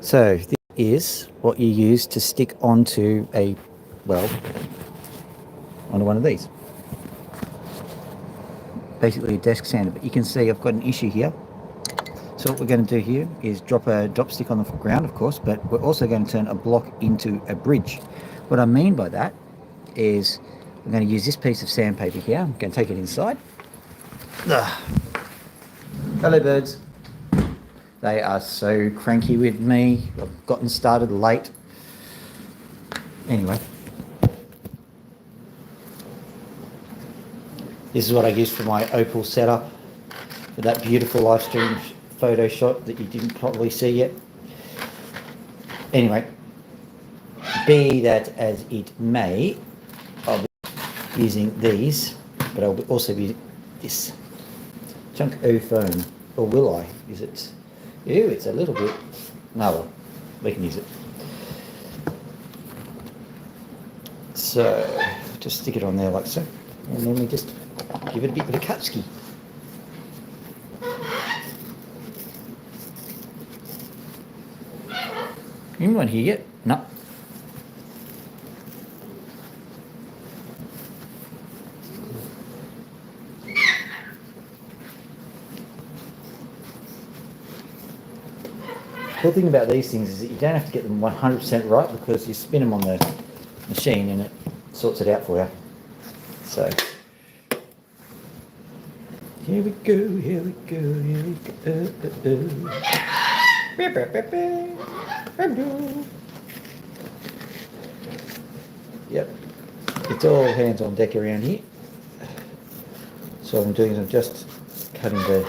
So this is what you use to stick onto onto one of these. Basically a desk sander, but you can see I've got an issue here. So what we're going to do here is drop a drop stick on the ground, of course, but we're also going to turn a block into a bridge. What I mean by that is I'm going to use this piece of sandpaper here. I'm going to take it inside. Hello, birds. They are so cranky with me. I've gotten started late. Anyway, this is what I use for my opal setup, for that beautiful live stream photo shot that you didn't probably see yet. Anyway, be that as it may, I'll be using these, but I'll also be this chunk of foam. Or will I? Is it? Ew, it's a little bit. No, well, we can use it. So, just stick it on there like so, and then we just give it a bit of a cut ski. Anyone here yet? No. The cool thing about these things is that you don't have to get them 100% right, because you spin them on the machine and it sorts it out for you. So here we go, here we go, here we go. Yep, it's all hands on deck around here. So what I'm doing is I'm just cutting the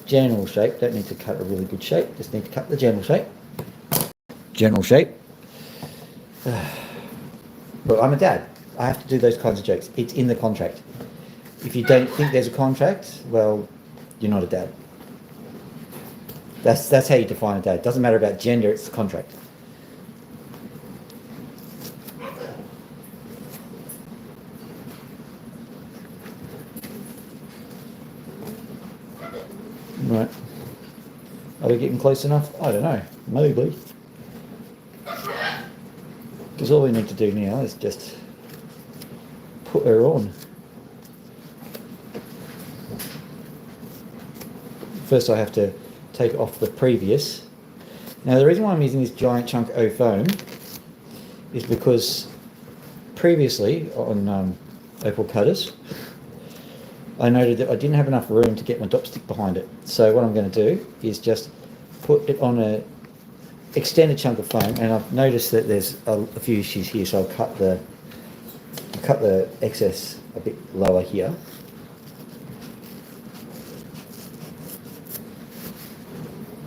general shape. Don't need to cut a really good shape, just need to cut the general shape. General shape. Well, I'm a dad. I have to do those kinds of jokes. It's in the contract. If you don't think there's a contract, well, you're not a dad. That's how you define a dad. It doesn't matter about gender, it's the contract. Right. Are we getting close enough? I don't know. Maybe. Because all we need to do now is just put her on. First I have to take off the previous. Now the reason why I'm using this giant chunk of foam is because previously on opal cutters I noted that I didn't have enough room to get my dopstick behind it. So what I'm going to do is just put it on a extended chunk of foam, and I've noticed that there's a few issues here, so I'll cut the excess a bit lower here.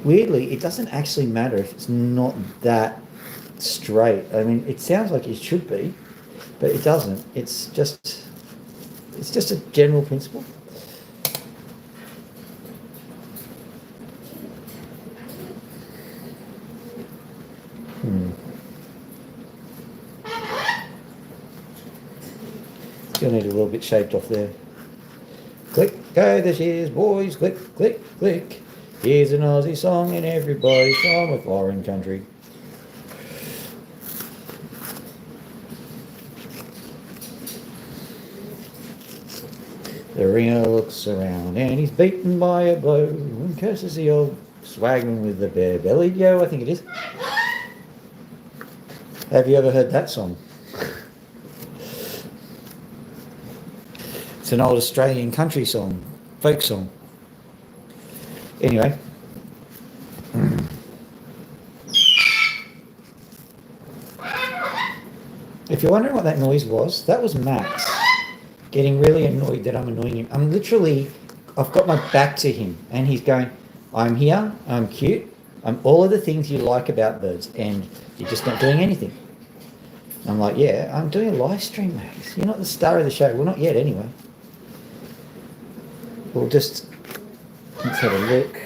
Weirdly, it doesn't actually matter if it's not that straight. I mean, it sounds like it should be, but it doesn't. It's just a general principle. Still need a little bit shaped off there. Click, go, there she is, boys. Click, click, click. Here's an Aussie song and everybody's from a foreign country. The ringer looks around and he's beaten by a blow and curses the old swagman with the bare-bellied yo, I think it is. Have you ever heard that song? It's an old Australian country song, folk song. Anyway. If you're wondering what that noise was, that was Max getting really annoyed that I'm annoying him. I've got my back to him and he's going, I'm here, I'm cute, I'm all of the things you like about birds, and you're just not doing anything. I'm like, yeah, I'm doing a live stream, Max. You're not the star of the show. Well, not yet anyway. Let's have a look.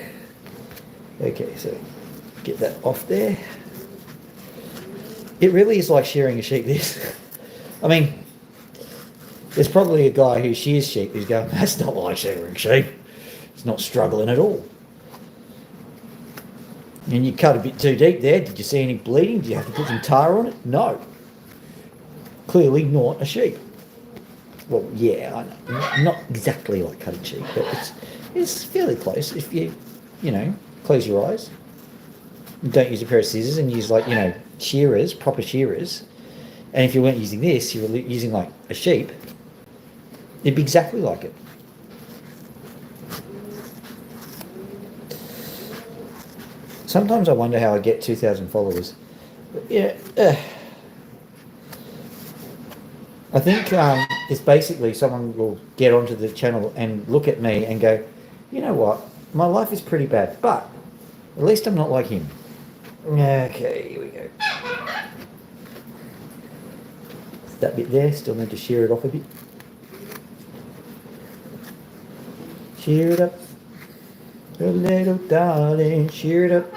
Okay, so get that off there. It really is like shearing a sheep, this. I mean, there's probably a guy who shears sheep who's going, that's not like shearing sheep. It's not struggling at all. And you cut a bit too deep there. Did you see any bleeding? Did you have to put some tar on it? No. Clearly not a sheep. Well, yeah, I know. Not exactly like cutting sheep, but it's fairly close. If you close your eyes, don't use a pair of scissors and use shearers, proper shearers. And if you weren't using this, you were using like a sheep, it'd be exactly like it. Sometimes I wonder how I get 2,000 followers. But yeah, I think it's basically someone will get onto the channel and look at me and go, you know what, my life is pretty bad, but at least I'm not like him. Okay, here we go. That bit there, still need to shear it off a bit. Shear it up. A little darling, shear it up.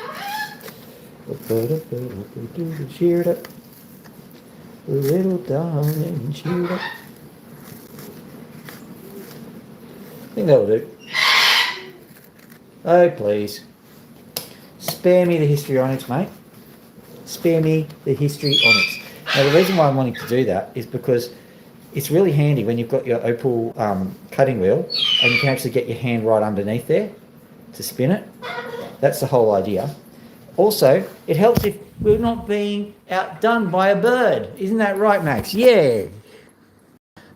Shear it up. A little darling, shear it up. I think that'll do. Oh, please. Spare me the histrionics, mate. Spare me the histrionics. Now, the reason why I'm wanting to do that is because it's really handy when you've got your opal cutting wheel and you can actually get your hand right underneath there to spin it. That's the whole idea. Also, it helps if we're not being outdone by a bird. Isn't that right, Max? Yeah.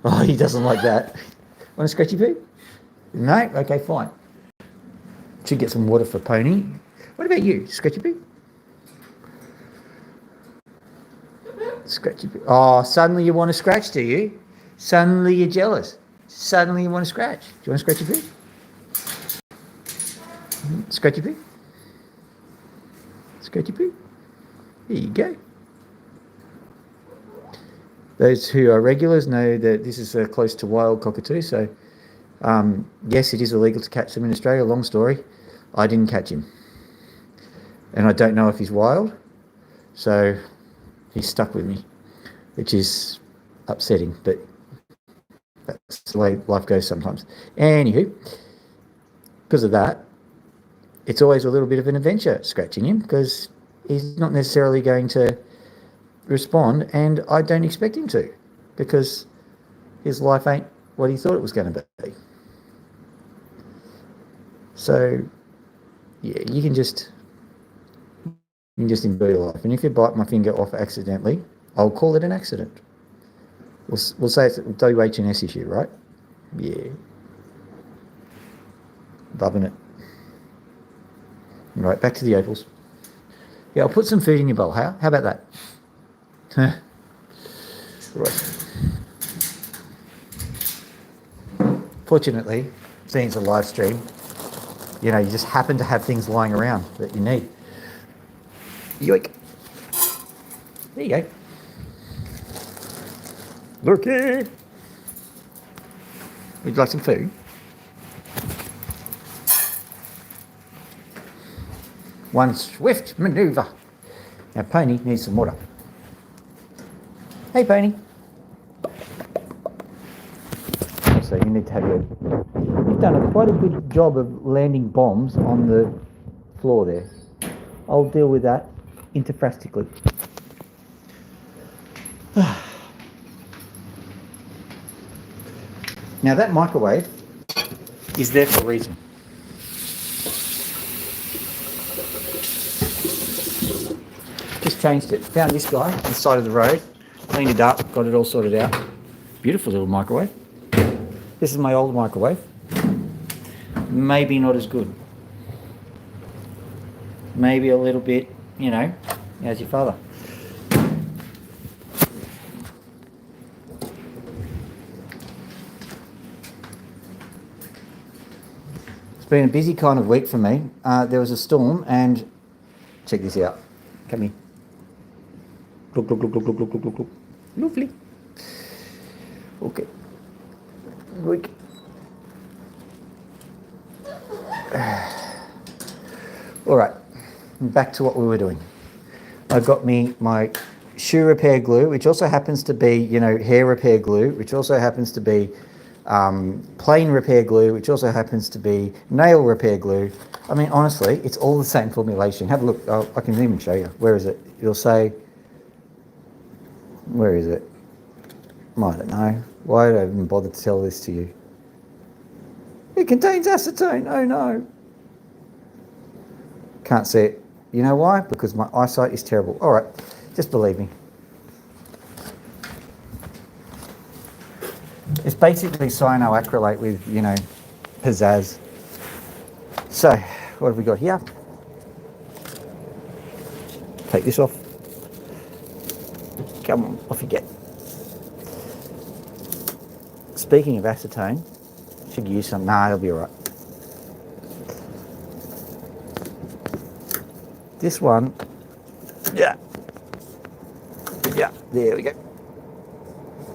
Oh, he doesn't like that. Want a scratchy poo? No? Okay, fine. Should get some water for Pony. What about you? Scratchy poo? Scratchy poo. Oh, suddenly you want to scratch, do you? Suddenly you're jealous. Suddenly you want to scratch. Do you want a scratchy poo? Scratchy poo? Scratchy poo? Here you go. Those who are regulars know that this is close to wild cockatoo, so yes, it is illegal to catch them in Australia. Long story. I didn't catch him. And I don't know if he's wild, so he's stuck with me, which is upsetting, but that's the way life goes sometimes. Anywho, because of that, it's always a little bit of an adventure scratching him because he's not necessarily going to respond, and I don't expect him to because his life ain't what he thought it was going to be. So, yeah, you can just enjoy your life. And if you bite my finger off accidentally, I'll call it an accident. We'll say it's a WH&S issue, right? Yeah. Loving it. Right, back to the opals. Yeah, I'll put some food in your bowl. How about that? Right. Fortunately, seeing it's a live stream, you just happen to have things lying around that you need. Yoink. There you go. Looky. Would you like some food? One swift manoeuvre. Now, Pony needs some water. Hey, Pony. So you need to have You've done quite a good job of landing bombs on the floor there. I'll deal with that interfrastically. Now, that microwave is there for a reason. Just changed it. Found this guy on the side of the road, cleaned it up, got it all sorted out. Beautiful little microwave. This is my old microwave. Maybe not as good. Maybe a little bit, as your father. It's been a busy kind of week for me. There was a storm and check this out. Come here. Look, look, look, look, look, look, look, look. Lovely. Okay. Look. All right. Back to what we were doing. I got me my shoe repair glue, which also happens to be, hair repair glue, which also happens to be plain repair glue, which also happens to be nail repair glue. I mean, honestly, it's all the same formulation. Have a look. I can even show you. Where is it? It'll say, where is it? I don't know. Why did I even bother to tell this to you? It contains acetone. Oh no. Can't see it. You know why? Because my eyesight is terrible. All right, just believe me. It's basically cyanoacrylate with, you know, pizzazz. So, what have we got here? Take this off. Come on, off you get. Speaking of acetone, should use some. Nah, it'll be all right. This one, yeah, there we go.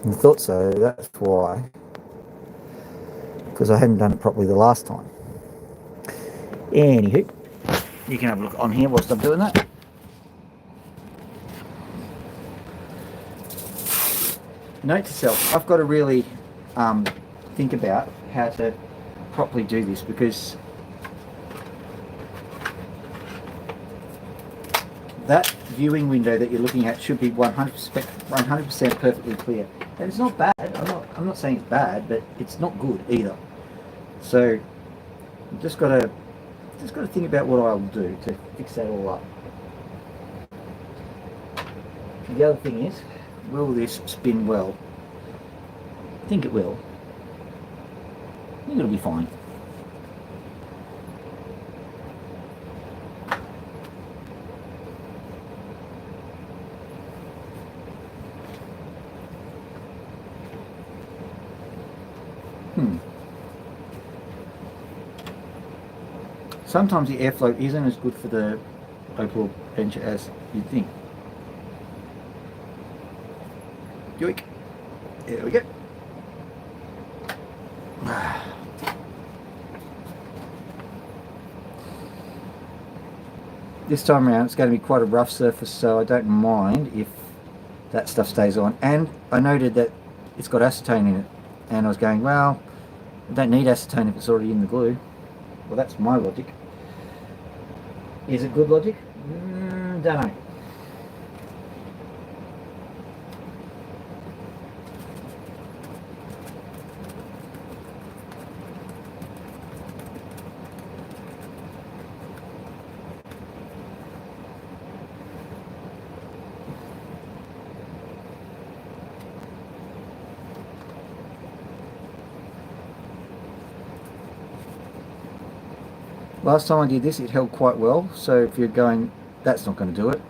I thought so, that's why. Because I hadn't done it properly the last time. Anywho, you can have a look on here whilst I'm doing that. Note to self, I've got to really think about how to properly do this, because that viewing window that you're looking at should be 100% perfectly clear. And it's not bad. I'm not saying it's bad, but it's not good either. So I've just got to think about what I'll do to fix that all up. The other thing is, will this spin well? I think it will. I think it'll be fine. Sometimes the airflow isn't as good for the opal bencher as you'd think. Yoink. There we go. This time around it's going to be quite a rough surface, so I don't mind if that stuff stays on. And I noted that it's got acetone in it, and I was going, well, I don't need acetone if it's already in the glue. Well, that's my logic. Is it good logic? Don't know. Last time I did this, it held quite well, so if you're going, that's not going to do it.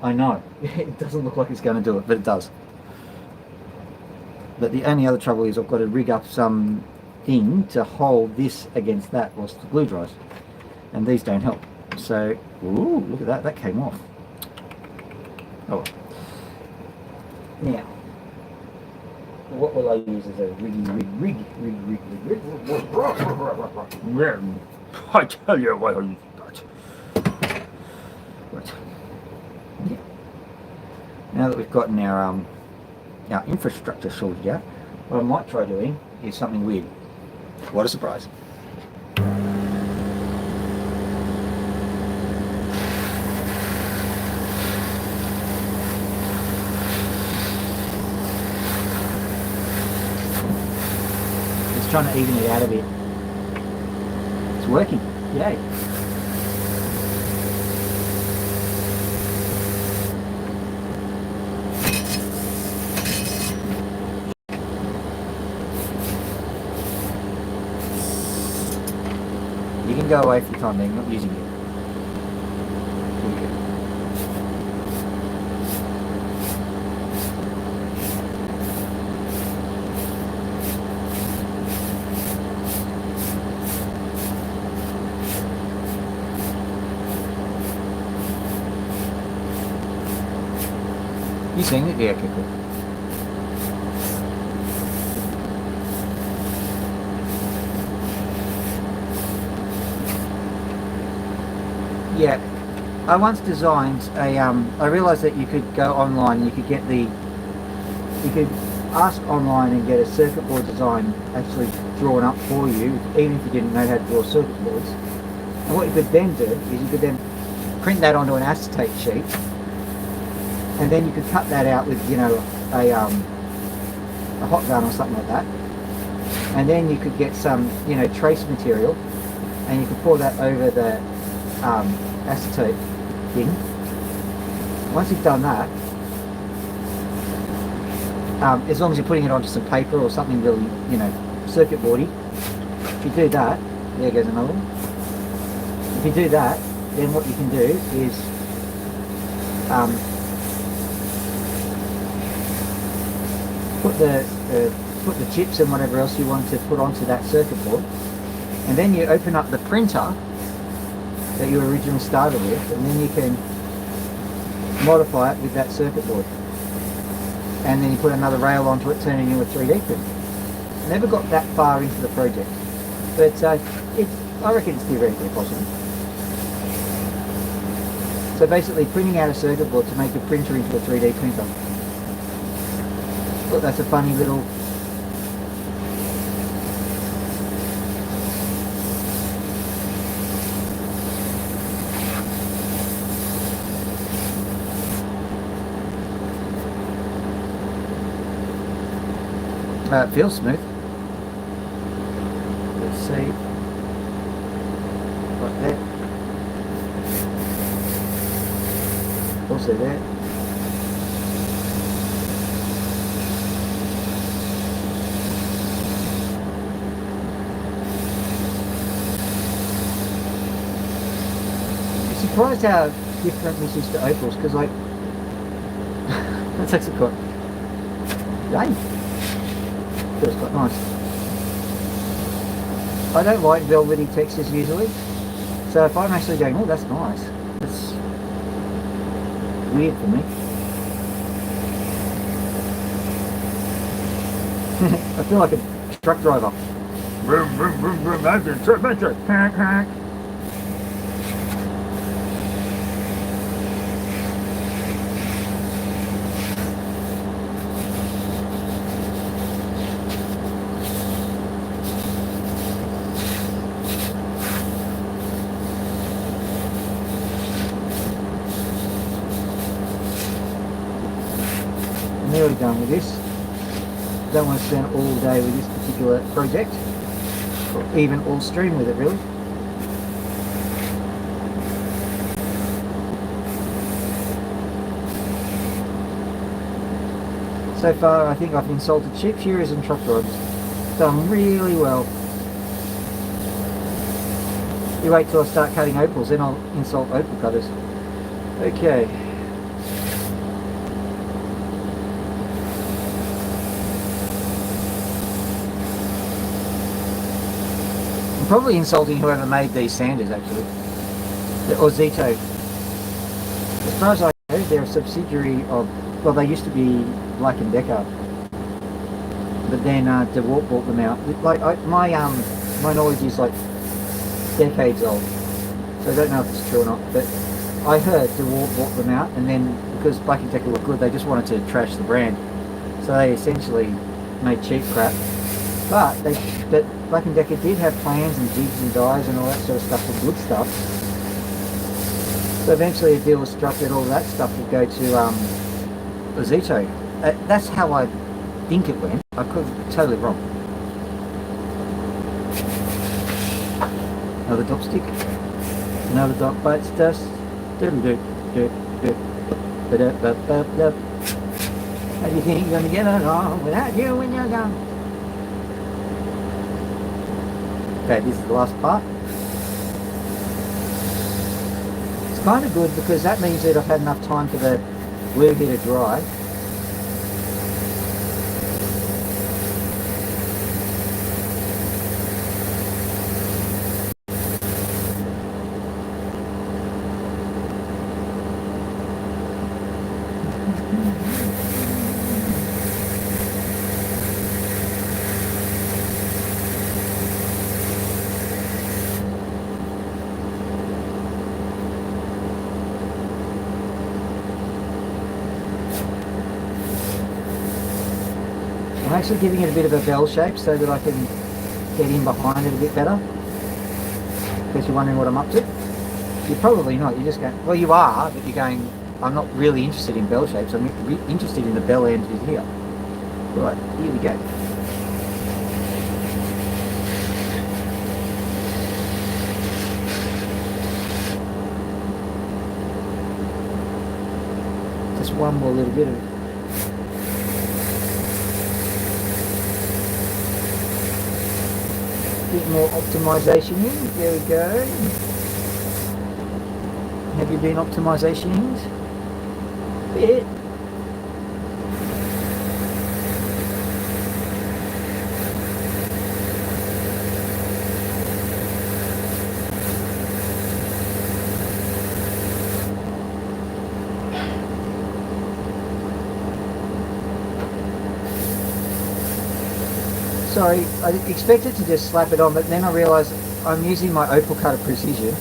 I know, it doesn't look like it's going to do it, but it does. But the only other trouble is I've got to rig up some thing to hold this against that whilst the glue dries. And these don't help. So, ooh, look at that, that came off. Oh well. Now, what will I use as a rig? I tell you what I use that. Right. Yeah. Now that we've gotten our infrastructure sorted out, what I might try doing is something weird. What a surprise. Just trying to even it out a bit. It's working. Yay. You can go away for the time being, not using it. You seeing it? Yeah, okay, cool. Yeah, I once designed a, I realised that you could go online, you could get the, you could ask online and get a circuit board design actually drawn up for you, even if you didn't know how to draw circuit boards. And what you could then do is you could then print that onto an acetate sheet, and then you could cut that out with, you know, a hot gun or something like that. And then you could get some, you know, trace material, and you could pour that over the acetate thing. Once you've done that, as long as you're putting it onto some paper or something really, you know, circuit boardy, if you do that, there goes another one. If you do that, then what you can do is put the chips and whatever else you want to put onto that circuit board, and then you open up the printer that you originally started with, and then you can modify it with that circuit board, and then you put another rail onto it, turning into a 3D print. Never got that far into the project, but I reckon it's theoretically possible. So basically printing out a circuit board to make a printer into a 3D printer. Look, that's a funny little it feels smooth. Let's see. Like that. Also there. I'm surprised how different this is to opals, because like that's actually quite yay. Feels quite nice. I don't like velvety textures usually, so if I'm actually going, oh that's nice, that's weird for me. I feel like a truck driver. Vroom, vroom, vroom, vroom, that's a truck. Nearly done with this. Don't want to spend all day with this particular project, or even all stream with it really. So far I think I've insulted chip shearers and truck drivers. Done really well. You wait till I start cutting opals, then I'll insult opal cutters. Okay. Probably insulting whoever made these sanders actually, or Zito. As far as I know, they're a subsidiary of, well, they used to be Black & Decker, but then DeWalt bought them out. Like my knowledge is like decades old, so I don't know if it's true or not, but I heard DeWalt bought them out, and then because Black & Decker looked good, they just wanted to trash the brand, so they essentially made cheap crap. But Black & Decker did have plans and jigs and dies and all that sort of stuff for good stuff. So eventually a deal was struck that all that stuff would go to Zito. That's how I think it went. I could be totally wrong. Another dop stick. Another dop bites dust. How do you think you're going to get along without you when you're gone? Okay, this is the last part. It's kind of good because that means that I've had enough time for the glue here to dry. I'm actually giving it a bit of a bell shape so that I can get in behind it a bit better. In case you're wondering what I'm up to. You're probably not, you're just going, well you are, but you're going, I'm not really interested in bell shapes, I'm interested in the bell end in here. Right, here we go. Just one more little bit of bit more optimization in. There we go. Have you been optimization? Bit. Sorry, I expected to just slap it on, but then I realised I'm using my opal cutter precision,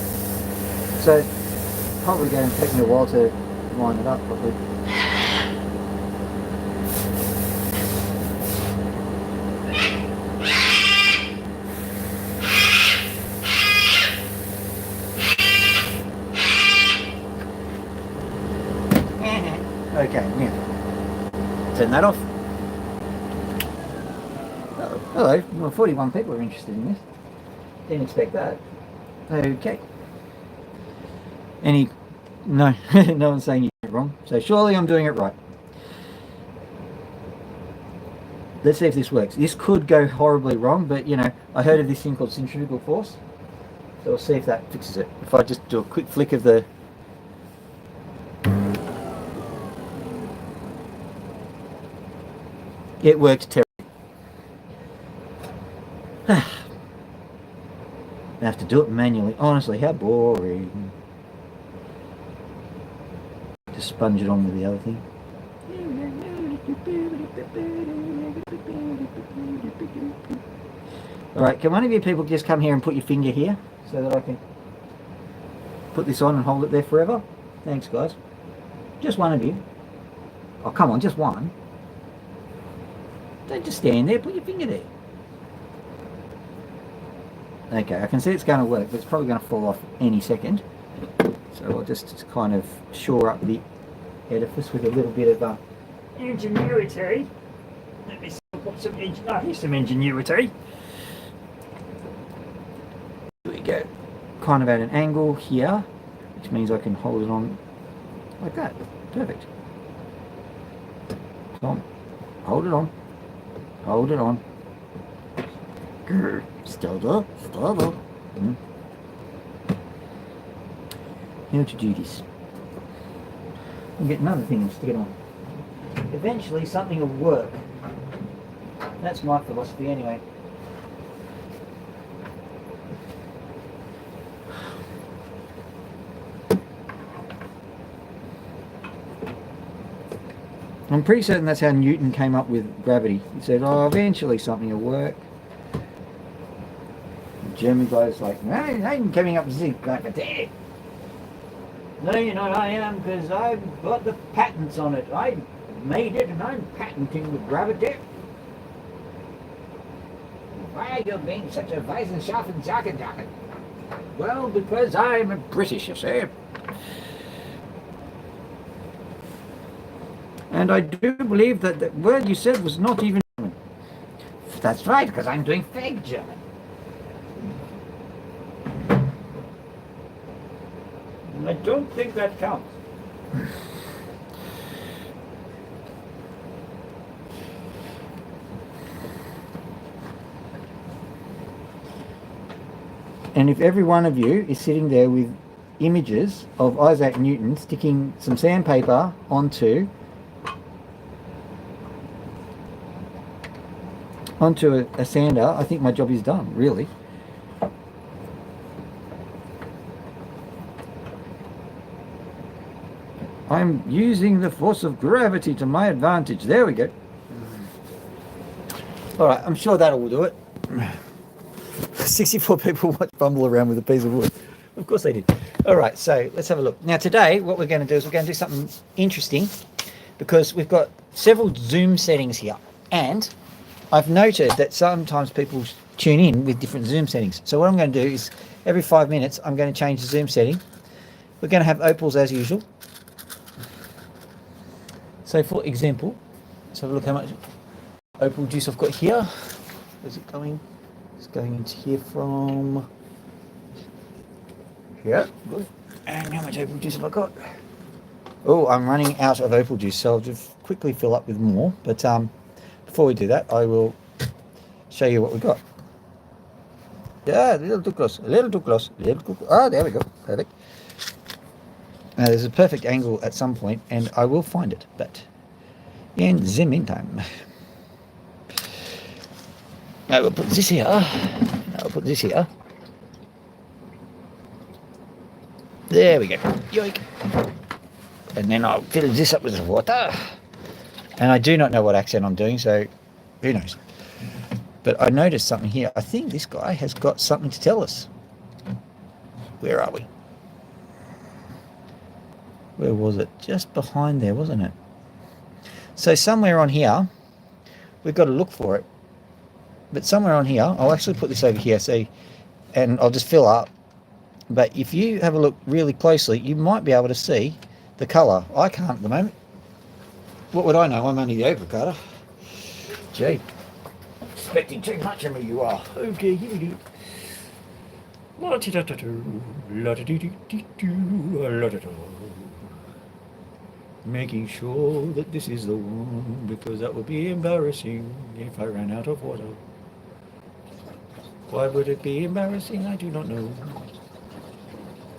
so it's probably going to take me a while to line it up properly. Okay, now turn that off. Hello, well 41 people are interested in this. Didn't expect that. Okay. No, no one's saying you did it wrong. So surely I'm doing it right. Let's see if this works. This could go horribly wrong, but you know, I heard of this thing called centrifugal force. So we'll see if that fixes it. If I just do a quick flick of the... It works terribly. I have to do it manually. Honestly, how boring. Just sponge it on with the other thing. Alright, can one of you people just come here and put your finger here so that I can put this on and hold it there forever? Thanks, guys. Just one of you. Oh, come on, just one. Don't just stand there, put your finger there. Okay, I can see it's going to work, but it's probably going to fall off any second. So I'll just kind of shore up the edifice with a little bit of ingenuity. Let me see, here's some ingenuity. There we go. Kind of at an angle here, which means I can hold it on like that. Perfect. Tom, hold it on. Hold it on. Still there. How to do this? I'll get another thing and stick it on. Eventually something will work. That's my philosophy anyway. I'm pretty certain that's how Newton came up with gravity. He said, oh, eventually something will work. The German guy's like, no, I'm coming up with gravity. No, you're not, I am, because I've got the patents on it. I made it and I'm patenting the gravity. Why are you being such a Weissenschaffen jacket? Well, because I'm a British, you see. And I do believe that the word you said was not even German. That's right, because I'm doing fake German. I don't think that counts. And if every one of you is sitting there with images of Isaac Newton sticking some sandpaper onto a sander, I think my job is done, really. I'm using the force of gravity to my advantage. There we go. Alright, I'm sure that'll do it. 64 people watch bumble around with a piece of wood. Of course they did. Alright, so let's have a look. Now today, what we're going to do is we're going to do something interesting because we've got several zoom settings here. And I've noted that sometimes people tune in with different zoom settings. So what I'm going to do is every 5 minutes I'm going to change the zoom setting. We're going to have opals as usual. So for example, let's have a look how much opal juice I've got here. Where's it going? It's going into here from here. Good. And how much opal juice have I got? Oh, I'm running out of opal juice, so I'll just quickly fill up with more. But before we do that, I will show you what we got. Yeah, a little too close, a little too close, a little too close. Ah, there we go. Perfect. Now, there's a perfect angle at some point, and I will find it, but in the meantime, I will put this here. I'll put this here. There we go. Yoink. And then I'll fill this up with water. And I do not know what accent I'm doing, so who knows. But I noticed something here. I think this guy has got something to tell us. Where are we? Where was it? Just behind there, wasn't it? So somewhere on here, we've got to look for it. But somewhere on here, I'll actually put this over here, so, and I'll just fill up. But if you have a look really closely, you might be able to see the colour. I can't at the moment. What would I know? I'm only the opal cutter. Gee. Expecting too much of me, you are. Okay, here we go. Making sure that this is the one, because that would be embarrassing if I ran out of water. Why would it be embarrassing? I do not know.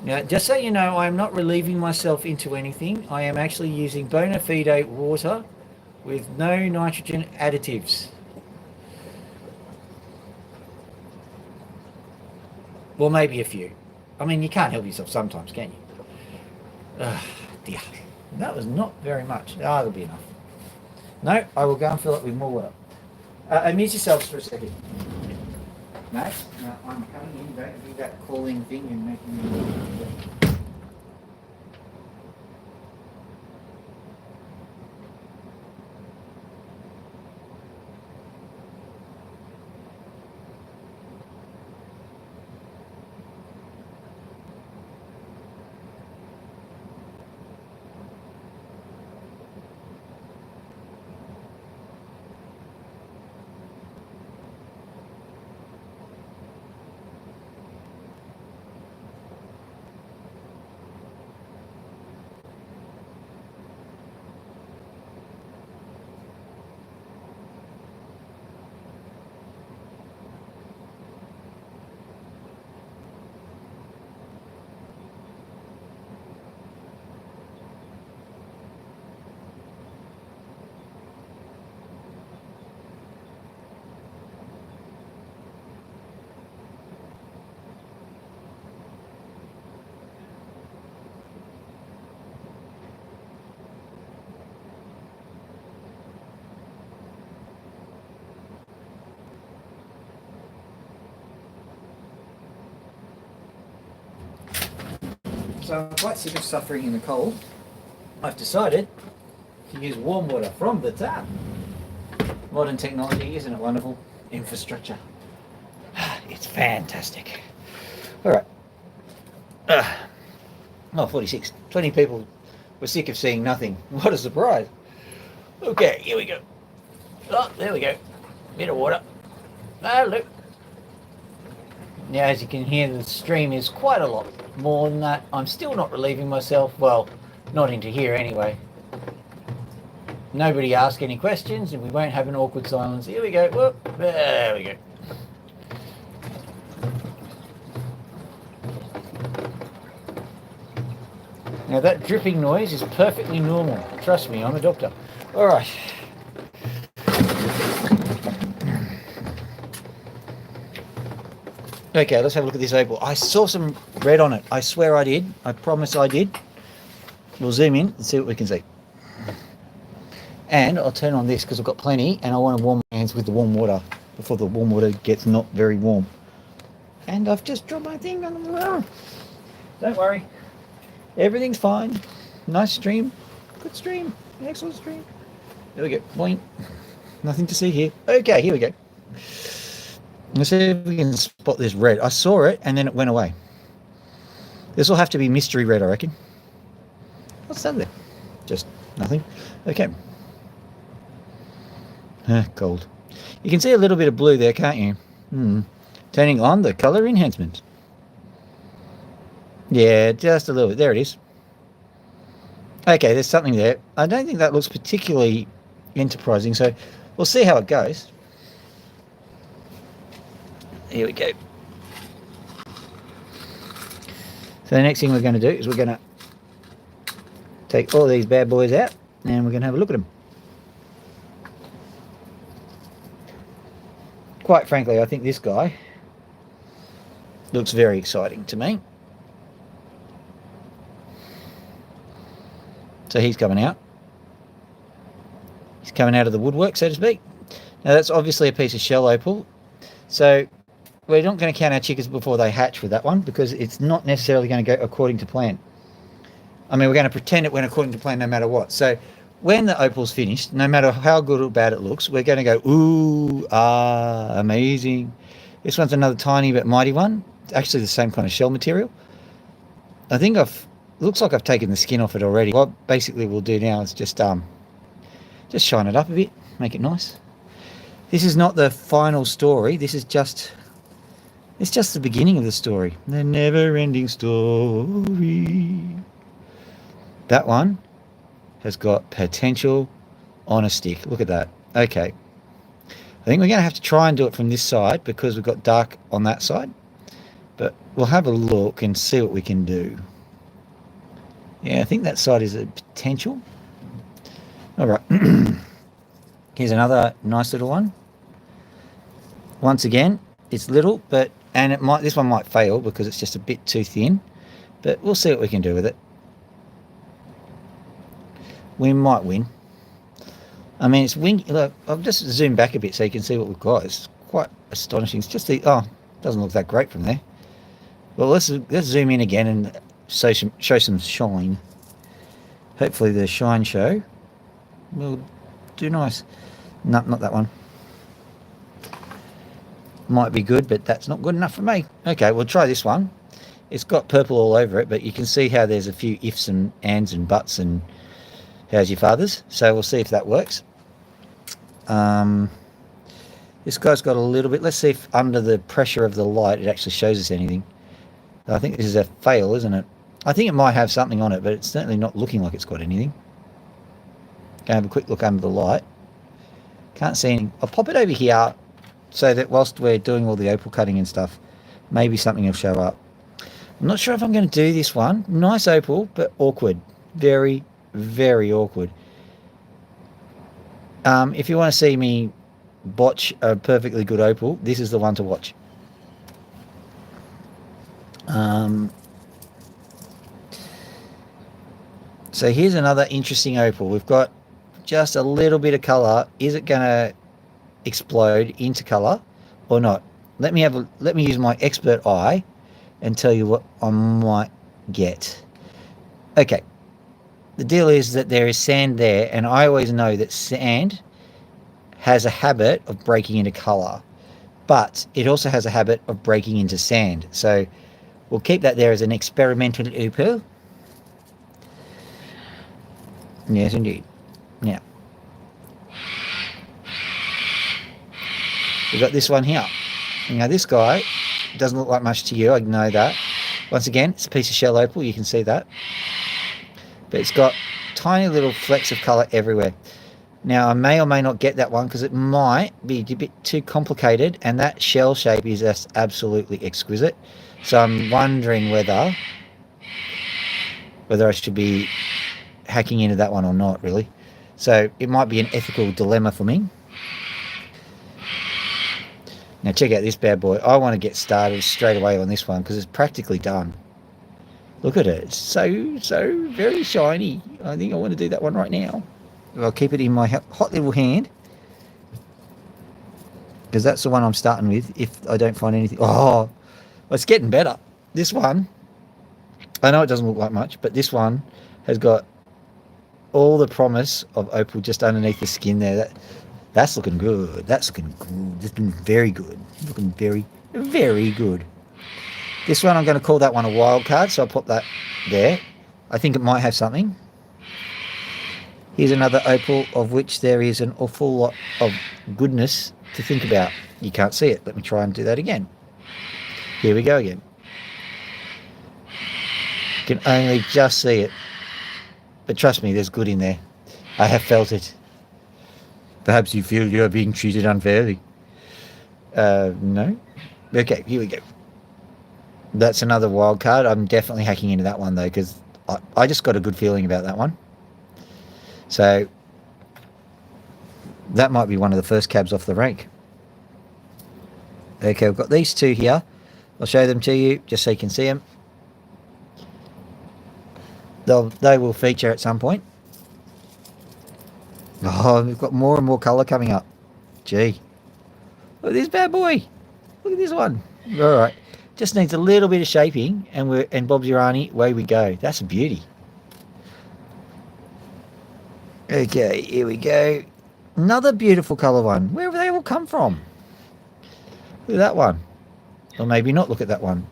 Now, just so you know, I am not relieving myself into anything. I am actually using bona fide water with no nitrogen additives. Well, maybe a few. I mean, you can't help yourself sometimes, can you? Dear. That was not very much. Ah, that'll be enough. No, I will go and fill it with more water. Amuse yourselves for a second. Max, now I'm coming in. Don't do that calling thing and making me... So I'm quite sick of suffering in the cold. I've decided to use warm water from the tap. Modern technology, isn't it wonderful? Infrastructure. It's fantastic. All right. 46. 20 people were sick of seeing nothing. What a surprise. Okay, here we go. Oh, there we go. Bit of water. Ah, look. Now, as you can hear, the stream is quite a lot more than that. I'm still not relieving myself. Well, not into here anyway. Nobody ask any questions and we won't have an awkward silence. Here we go. Whoop. There we go. Now that dripping noise is perfectly normal. Trust me, I'm a doctor. All right. Okay, let's have a look at this opal. I saw some red on it. I swear I did. I promise I did. We'll zoom in and see what we can see. And I'll turn on this because I've got plenty and I want to warm my hands with the warm water before the warm water gets not very warm. And I've just dropped my thing on the floor. Don't worry. Everything's fine. Nice stream. Good stream. Excellent stream. There we go. Boing. Nothing to see here. Okay, here we go. Let's see if we can spot this red. I saw it and then it went away. This will have to be mystery red, I reckon. What's that there? Just nothing. Okay. Gold. You can see a little bit of blue there, can't you? Turning on the color enhancement. Yeah, just a little bit. There it is. Okay, there's something there. I don't think that looks particularly enterprising, so we'll see how it goes. Here we go. So the next thing we're going to do is we're going to take all these bad boys out and we're going to have a look at them. Quite frankly, I think this guy looks very exciting to me. So he's coming out. He's coming out of the woodwork, so to speak. Now that's obviously a piece of shell opal. So we're not going to count our chickens before they hatch with that one because it's not necessarily going to go according to plan. I mean, we're going to pretend it went according to plan no matter what. So when the opal's finished, no matter how good or bad it looks, we're going to go, ooh, ah, amazing. This one's another tiny but mighty one. It's actually the same kind of shell material. I think looks like I've taken the skin off it already. What basically we'll do now is just shine it up a bit, make it nice. This is not the final story. This is just the beginning of the story. The never-ending story. That one has got potential on a stick. Look at that. Okay. I think we're going to have to try and do it from this side because we've got dark on that side. But we'll have a look and see what we can do. Yeah, I think that side is a potential. All right. Here's another nice little one. Once again, it's little, and this one might fail because it's just a bit too thin, but we'll see what we can do with it. We might win. I mean, it's wing. Look, I'll just zoom back a bit so you can see what we've got. It's quite astonishing. It's just doesn't look that great from there. Well, let's zoom in again and show some shine. Hopefully the shine show will do nice. No, not that one. Might be good, but that's not good enough for me. Okay, we'll try this one. It's got purple all over it, but you can see how there's a few ifs and ands and buts and how's your father's. So we'll see if that works. This guy's got a little bit. Let's see if under the pressure of the light it actually shows us anything. I think this is a fail, isn't it? I think it might have something on it, but it's certainly not looking like it's got anything. Go have a quick look under the light. Can't see anything. I'll pop it over here so that whilst we're doing all the opal cutting and stuff, maybe something will show up. I'm not sure if I'm going to do this one. Nice opal, but awkward. Very, very awkward. If you want to see me botch a perfectly good opal, this is the one to watch. So here's another interesting opal. We've got just a little bit of colour. Is it going to explode into colour or not? Let me use my expert eye and tell you what I might get. Okay. The deal is that there is sand there, and I always know that sand has a habit of breaking into colour, but it also has a habit of breaking into sand. So we'll keep that there as an experimental opal. Yes, indeed. Now, we've got this one here. Now, this guy doesn't look like much to you. I know that. Once again, it's a piece of shell opal. You can see that. But it's got tiny little flecks of colour everywhere. Now, I may or may not get that one because it might be a bit too complicated, and that shell shape is just absolutely exquisite. So I'm wondering whether I should be hacking into that one or not, really. So it might be an ethical dilemma for me. Now check out this bad boy. I want to get started straight away on this one because it's practically done. Look at it. It's so very shiny. I think I want to do that one right now. I'll keep it in my hot little hand because that's the one I'm starting with if I don't find anything. Oh, it's getting better. This one, I know it doesn't look like much, but this one has got all the promise of opal just underneath the skin there. That's looking good. That's looking good. That's looking very good. Looking very, very good. This one, I'm going to call that one a wild card, so I'll put that there. I think it might have something. Here's another opal of which there is an awful lot of goodness to think about. You can't see it. Let me try and do that again. Here we go again. You can only just see it. But trust me, there's good in there. I have felt it. Perhaps you feel you are being treated unfairly. No? Okay, here we go. That's another wild card. I'm definitely hacking into that one, though, because I just got a good feeling about that one. So that might be one of the first cabs off the rank. Okay, we've got these two here. I'll show them to you just so you can see them. They will feature at some point. Oh, we've got more and more colour coming up. Gee. Look at this bad boy. Look at this one. All right. Just needs a little bit of shaping, and Bob's your Arnie, away we go. That's a beauty. Okay, here we go. Another beautiful colour one. Where have they all come from? Look at that one. Or maybe not look at that one.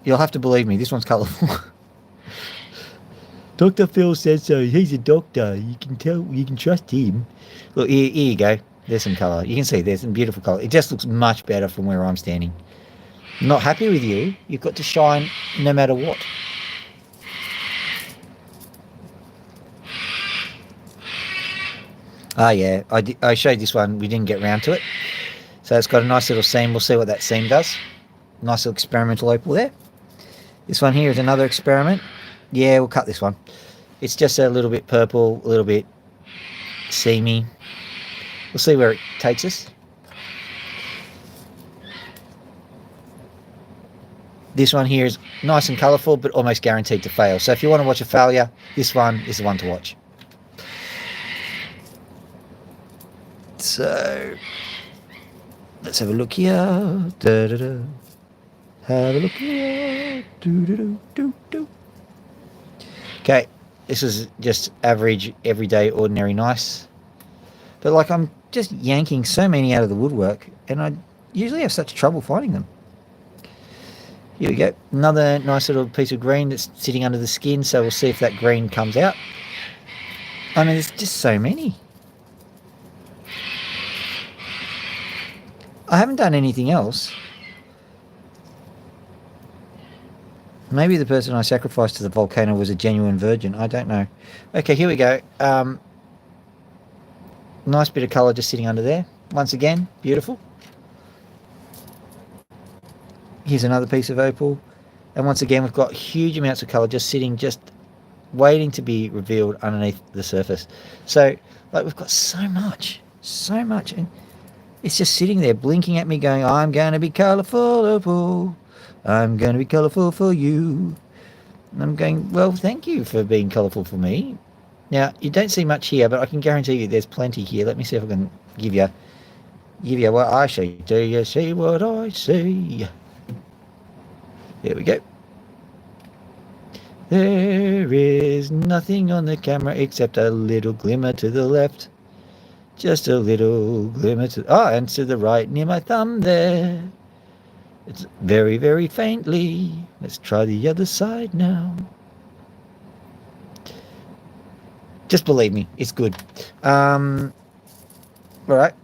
You'll have to believe me, this one's colourful. Dr. Phil says so. He's a doctor. You can tell, you can trust him. Look, here you go. There's some colour. You can see there's some beautiful colour. It just looks much better from where I'm standing. Not happy with you. You've got to shine no matter what. Ah, yeah, I showed this one. We didn't get round to it. So it's got a nice little seam. We'll see what that seam does. Nice little experimental opal there. This one here is another experiment. Yeah, we'll cut this one. It's just a little bit purple, a little bit seamy. We'll see where it takes us. This one here is nice and colourful, but almost guaranteed to fail. So if you want to watch a failure, this one is the one to watch. So let's have a look here. Da, da, da. Have a look here. Do, do, do, do, do. Okay, this is just average, everyday, ordinary, nice. But like I'm just yanking so many out of the woodwork, and I usually have such trouble finding them. Here we go. Another nice little piece of green that's sitting under the skin, so we'll see if that green comes out. I mean, there's just so many. I haven't done anything else. Maybe the person I sacrificed to the volcano was a genuine virgin. I don't know. Okay, here we go. Nice bit of colour just sitting under there. Once again, beautiful. Here's another piece of opal. And once again, we've got huge amounts of colour just sitting, just waiting to be revealed underneath the surface. So, like, we've got so much. And it's just sitting there blinking at me going, I'm going to be colourful, opal. I'm going to be colourful for you. And I'm going, well, thank you for being colourful for me. Now, you don't see much here, but I can guarantee you there's plenty here. Let me see if I can give you what I see. Do you see what I see? There we go. There is nothing on the camera except a little glimmer to the left. Just a little glimmer to... Oh, and to the right near my thumb there. It's very, very faintly. Let's try the other side now. Just believe me, it's good. All right.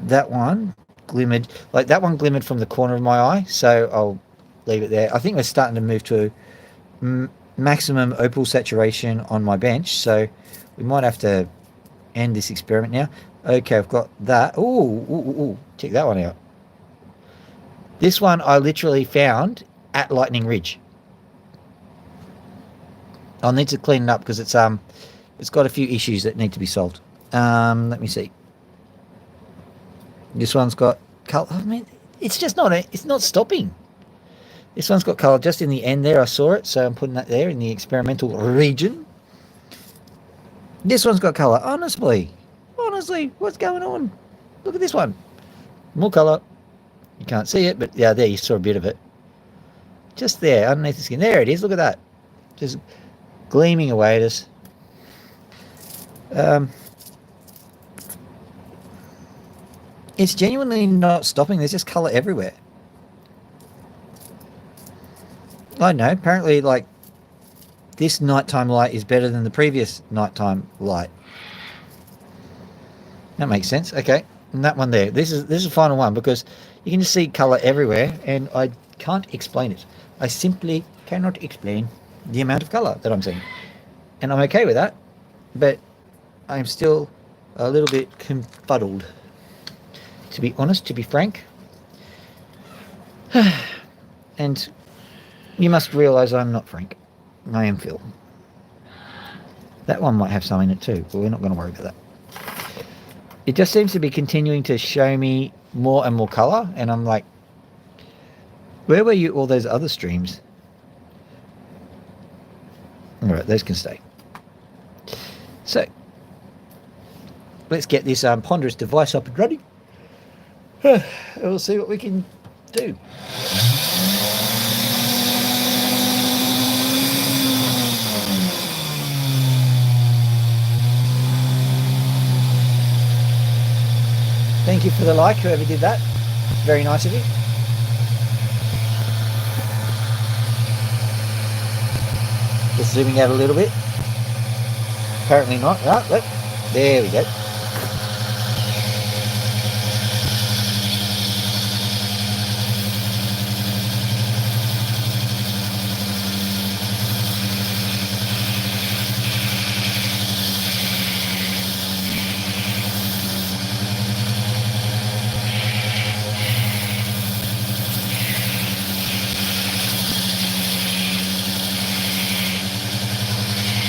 That one glimmered. Like, that one glimmered from the corner of my eye, so I'll leave it there. I think we're starting to move to maximum opal saturation on my bench, so we might have to end this experiment now. Okay, I've got that. Ooh, check that one out. This one I literally found at Lightning Ridge. I'll need to clean it up because it's got a few issues that need to be solved. Let me see. This one's got colour. I mean, it's just not. It's not stopping. This one's got colour just in the end there. I saw it, so I'm putting that there in the experimental region. This one's got colour. Honestly, what's going on? Look at this one. More colour. You can't see it, but yeah, there you saw a bit of it. Just there, underneath the skin. There it is. Look at that. Just gleaming away at us. It's genuinely not stopping. There's just colour everywhere. I know. Apparently, like, this nighttime light is better than the previous nighttime light. That makes sense. Okay. And that one there. This is the final one because you can just see colour everywhere and I can't explain it. I simply cannot explain the amount of colour that I'm seeing. And I'm okay with that, but I'm still a little bit confuddled. To be honest, to be frank. And you must realise I'm not Frank. I am Phil. That one might have some in it too, but we're not going to worry about that. It just seems to be continuing to show me more and more colour, and I'm like, where were you all those other streams? Alright, those can stay. So, let's get this ponderous device up and running. We'll see what we can do. Thank you for the like, whoever did that. Very nice of you. Just zooming out a little bit. Apparently not. Right, look. There we go.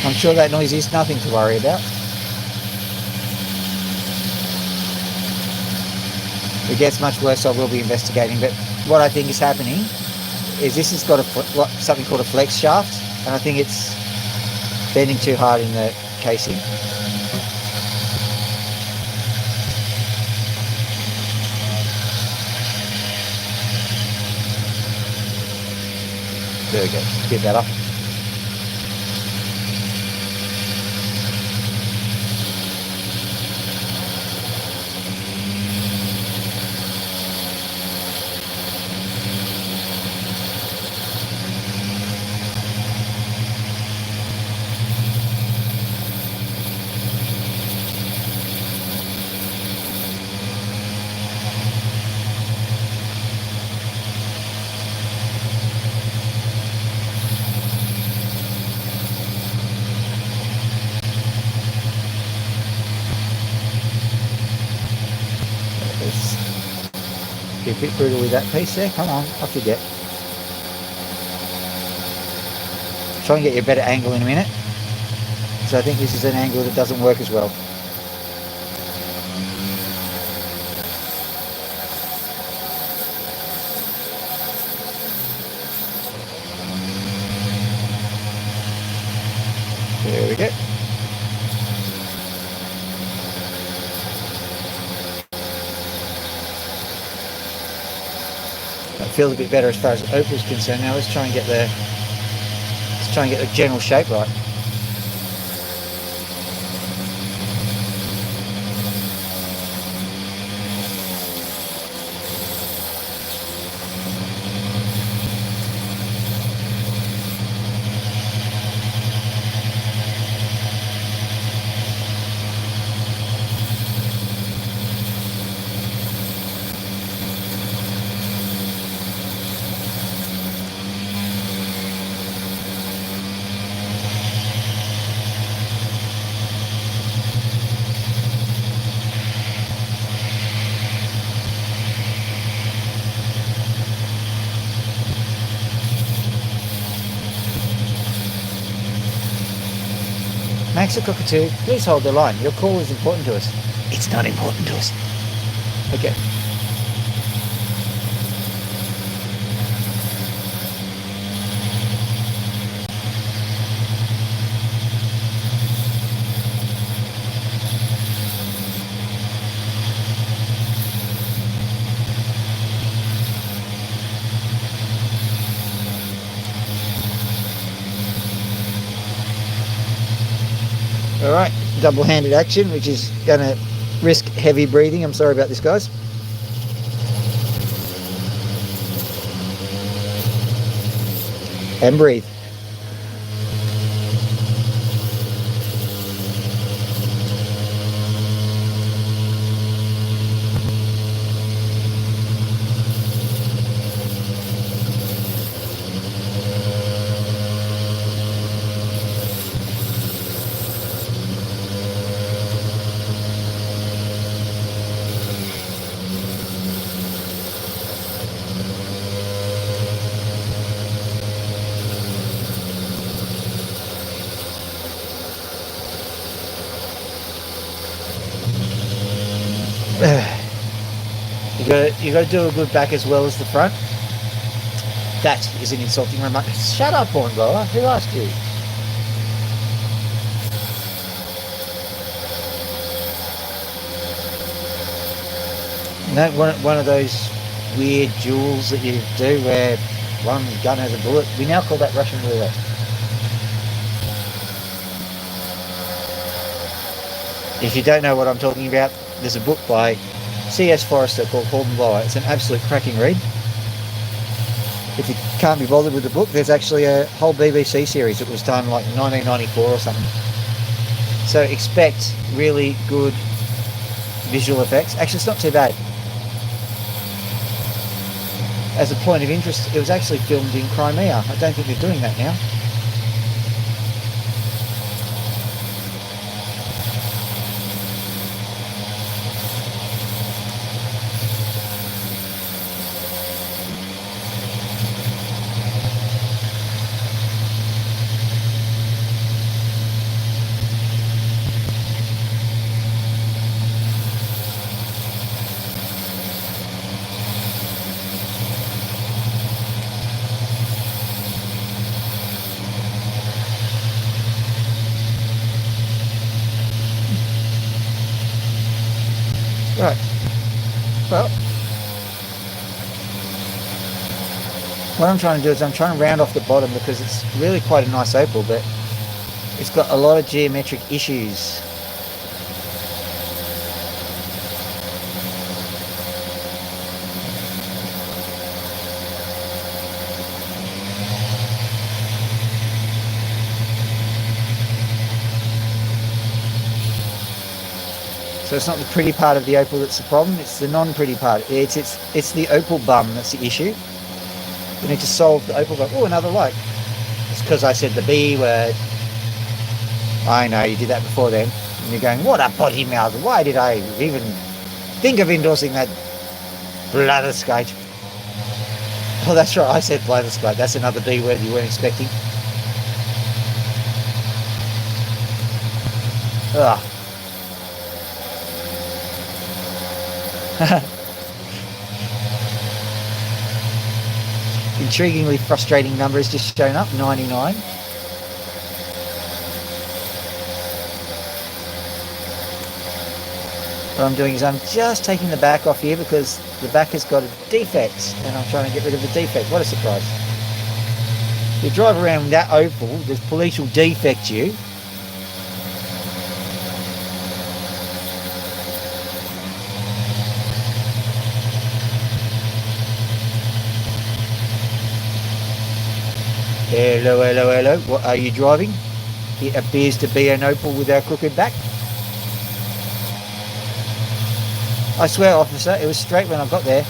I'm sure that noise is nothing to worry about. If it gets much worse, I will be investigating. But what I think is happening is this has got something called a flex shaft, and I think it's bending too hard in the casing. There we go. A bit better. Be a bit brutal with that piece there. Come on, off you get. Try and get you a better angle in a minute. So I think this is an angle that doesn't work as well. There we go. That feels a bit better as far as opal's concerned. Now let's try and get the general shape right. Max a cockatoo, please hold the line. Your call is important to us. It's not important to us. Okay. Alright, double-handed action, which is going to risk heavy breathing. I'm sorry about this, guys. And breathe. You got to do a good back as well as the front. That is an insulting remark. Shut up, hornblower. Who asked you? No, one of those weird duels that you do where one gun has a bullet. We now call that Russian roulette. If you don't know what I'm talking about, there's a book by C.S. Forrester called Hornblower. It's an absolute cracking read. If you can't be bothered with the book, there's actually a whole BBC series that was done like 1994 or something. So expect really good visual effects. Actually, it's not too bad. As a point of interest, it was actually filmed in Crimea. I don't think they're doing that now. Right. Well, what I'm trying to do is I'm trying to round off the bottom because it's really quite a nice opal, but it's got a lot of geometric issues. So it's not the pretty part of the opal that's the problem, it's the non-pretty part. It's the opal bum that's the issue. We need to solve the opal bum. Oh, another light. It's because I said the B word. I know, you did that before then. And you're going, what a potty mouth. Why did I even think of endorsing that blatherskate? Oh, that's right, I said blatherskate. That's another B word you weren't expecting. Ugh. Intriguingly frustrating number has just shown up, 99. What I'm doing is I'm just taking the back off here because the back has got a defect and I'm trying to get rid of the defect. What a surprise. You drive around with that opal, the police will defect you. Hello, hello, hello. What are you driving? It appears to be an opal with a crooked back. I swear, officer, it was straight when I got there.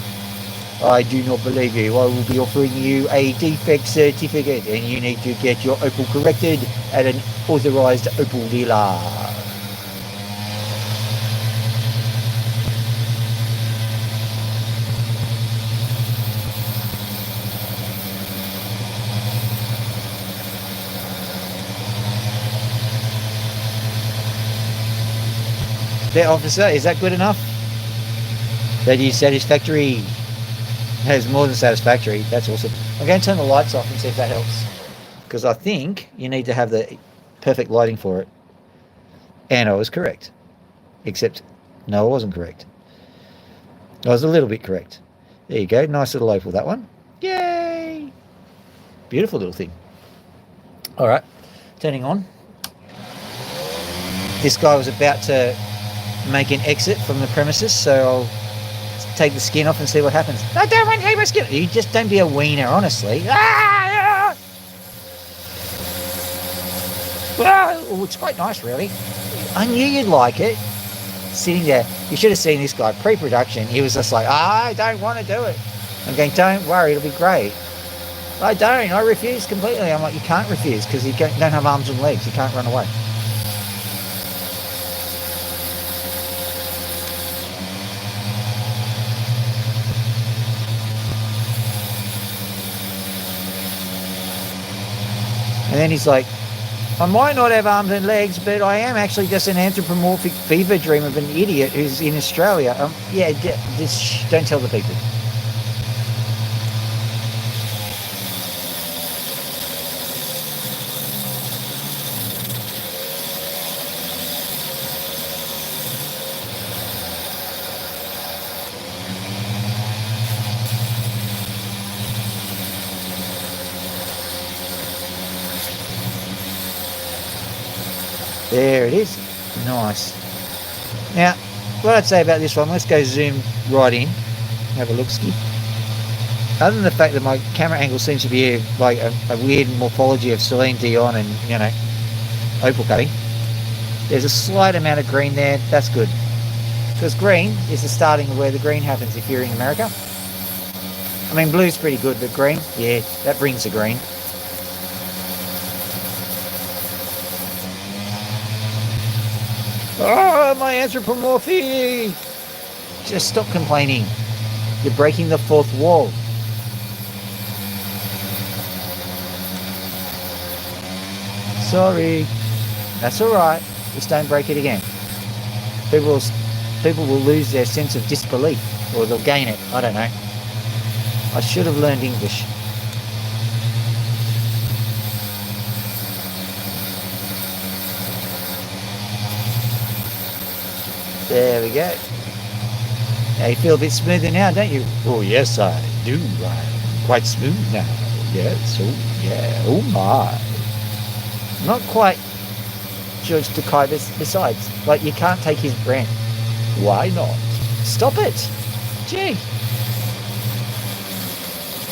I do not believe you. I will be offering you a defect certificate and you need to get your opal corrected at an authorised opal dealer. There, officer, is that good enough? That is satisfactory. That is more than satisfactory. That's awesome. I'm going to turn the lights off and see if that helps. Because I think you need to have the perfect lighting for it. And I was correct. Except, no, I wasn't correct. I was a little bit correct. There you go. Nice little opal, that one. Yay! Beautiful little thing. All right. Turning on. This guy was about to make an exit from the premises, so I'll take the skin off and see what happens. I don't want to take my skin. You just don't be a wiener, honestly. Ah! Oh, it's quite nice, really. I knew you'd like it. Sitting there, you should have seen this guy pre-production. He was just like, I don't want to do it. I'm going, don't worry, it'll be great. I refuse completely. I'm like, you can't refuse because you don't have arms and legs. You can't run away. And then he's like, I might not have arms and legs, but I am actually just an anthropomorphic fever dream of an idiot who's in Australia. Don't tell the people. There it is. Nice. Now, what I'd say about this one, let's go zoom right in. Have a look-ski. Other than the fact that my camera angle seems to be like a weird morphology of Celine Dion and, opal cutting, there's a slight amount of green there. That's good. Because green is the starting of where the green happens if you're in America. I mean, blue's pretty good, but green, yeah, that brings the green. Oh, my anthropomorphy! Just stop complaining. You're breaking the fourth wall. Sorry. That's alright. Just don't break it again. People will lose their sense of disbelief. Or they'll gain it. I don't know. I should have learned English. There we go. Now you feel a bit smoother now, don't you? Oh, yes, I do. I'm quite smooth now. Yes, oh, yeah, oh my. Not quite George Takei, besides. Like, you can't take his brand. Why not? Stop it. Gee.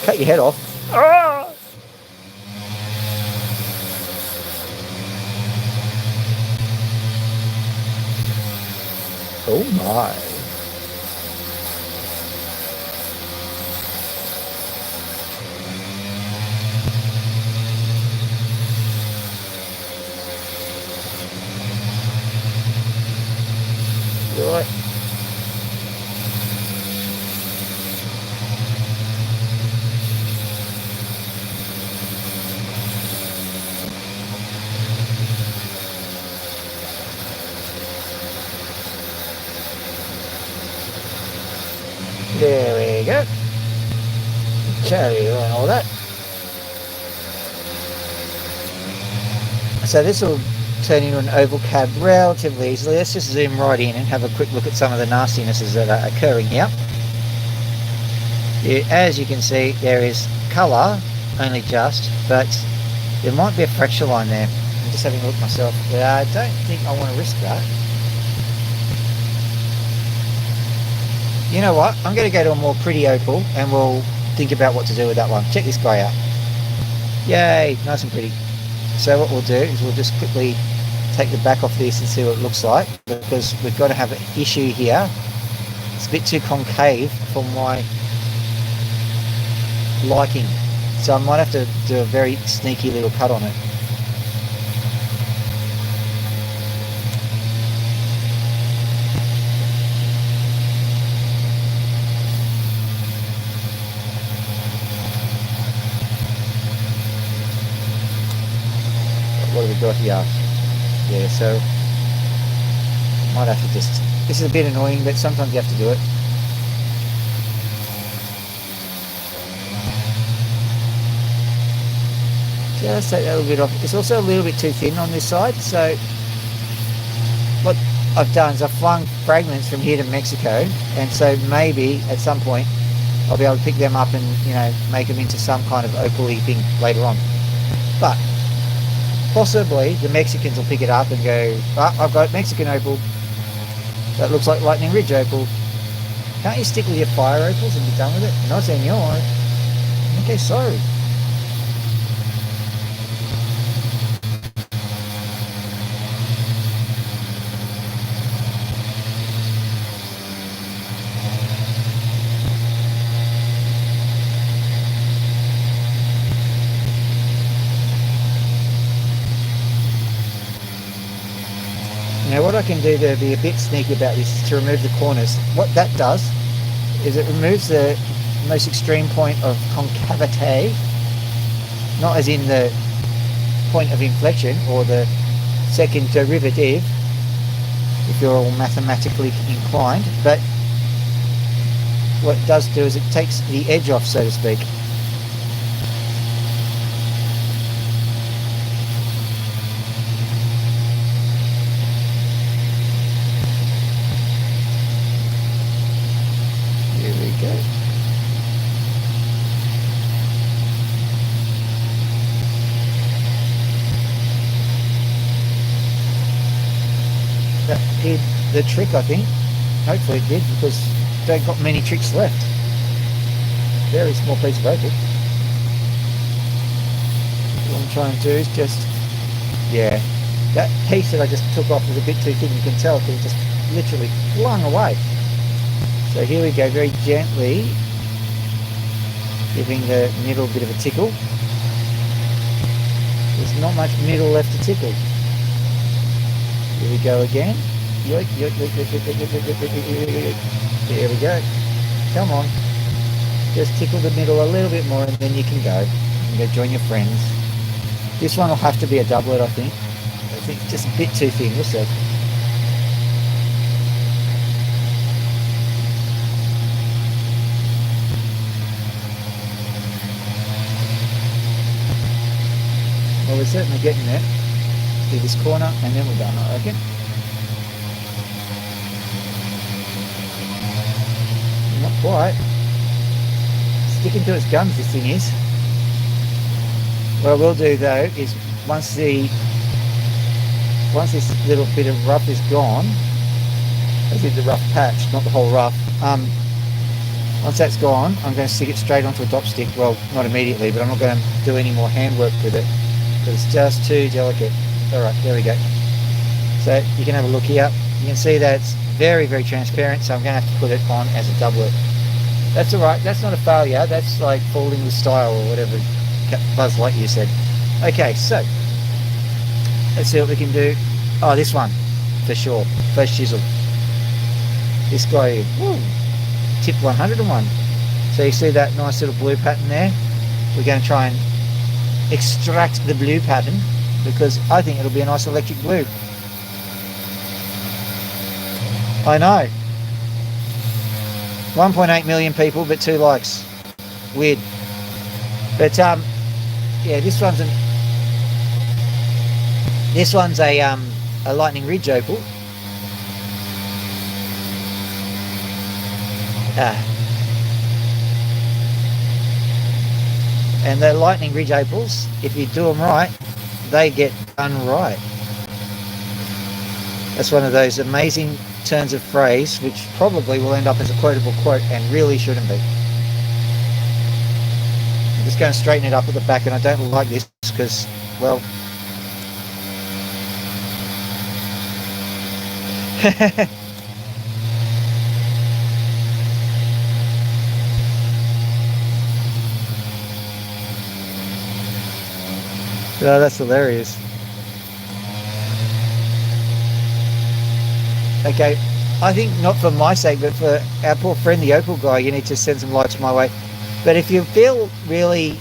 Cut your head off. Ah! Oh my. Right. There we go. Cherry and all that. So this will turn into an oval cab relatively easily. Let's just zoom right in and have a quick look at some of the nastinesses that are occurring here. As you can see, there is colour, only just, but there might be a fracture line there. I'm just having a look myself. But I don't think I want to risk that. You know what? I'm going to go to a more pretty opal and we'll think about what to do with that one. Check this guy out. Yay, nice and pretty. So what we'll do is we'll just quickly take the back off this and see what it looks like, because we've got to have an issue here. It's a bit too concave for my liking. So I might have to do a very sneaky little cut on it. What have we got here? Yeah, so might have to just, this is a bit annoying, but sometimes you have to do it. Just take that a little bit off. It's also a little bit too thin on this side, so what I've done is I've flung fragments from here to Mexico, and so maybe at some point I'll be able to pick them up and, you know, make them into some kind of opal-y thing later on. But possibly the Mexicans will pick it up and go, I've got Mexican opal that looks like Lightning Ridge opal. Can't you stick with your fire opals and be done with it? No, senor. Okay, sorry. Now what I can do to be a bit sneaky about this is to remove the corners. What that does is it removes the most extreme point of concavity, not as in the point of inflection or the second derivative, if you're all mathematically inclined, but what it does do is it takes the edge off, so to speak. Here we go. That did the trick, I think. Hopefully it did, because don't got many tricks left. Very small piece of opal. What I'm trying to do is just, yeah, that piece that I just took off was a bit too thin. You can tell because it just literally flung away. So here we go, very gently giving the middle a bit of a tickle. There's not much middle left to tickle. Here we go again. Yoik, yoik, yoik, yoik, yoik, yoik, yoik, yoik, yoik, yoik. There we go. Come on. Just tickle the middle a little bit more and then you can go. You can go join your friends. This one will have to be a doublet, I think. I think it's just a bit too thin. We'll see. Well, we're certainly getting there. Do this corner and then we're done, I reckon. Not quite. Sticking to its guns, this thing is. What I will do though is once this little bit of rough is gone, as in the rough patch, not the whole rough, once that's gone, I'm going to stick it straight onto a dop stick. Well, not immediately, but I'm not going to do any more handwork with it because it's just too delicate. Alright, there we go. So you can have a look here. You can see that it's very, very transparent, so I'm going to have to put it on as a doublet. That's alright, that's not a failure, that's like falling with style or whatever Buzz Lightyear said. Okay, so let's see what we can do. Oh, this one, for sure. First chisel. This guy here, woo, tip 101. So you see that nice little blue pattern there? We're going to try and extract the blue pattern because I think it'll be a nice electric blue. I know. 1.8 million people, but 2 likes. Weird. But yeah, this one's a lightning ridge opal. And the lightning ridge opals, if you do them right, they get done right. That's one of those amazing turns of phrase which probably will end up as a quotable quote and really shouldn't be. I'm just going to straighten it up at the back, and I don't like this because, well, oh, that's hilarious. Okay, I think not for my sake, but for our poor friend the opal guy, you need to send some lights my way. But if you feel really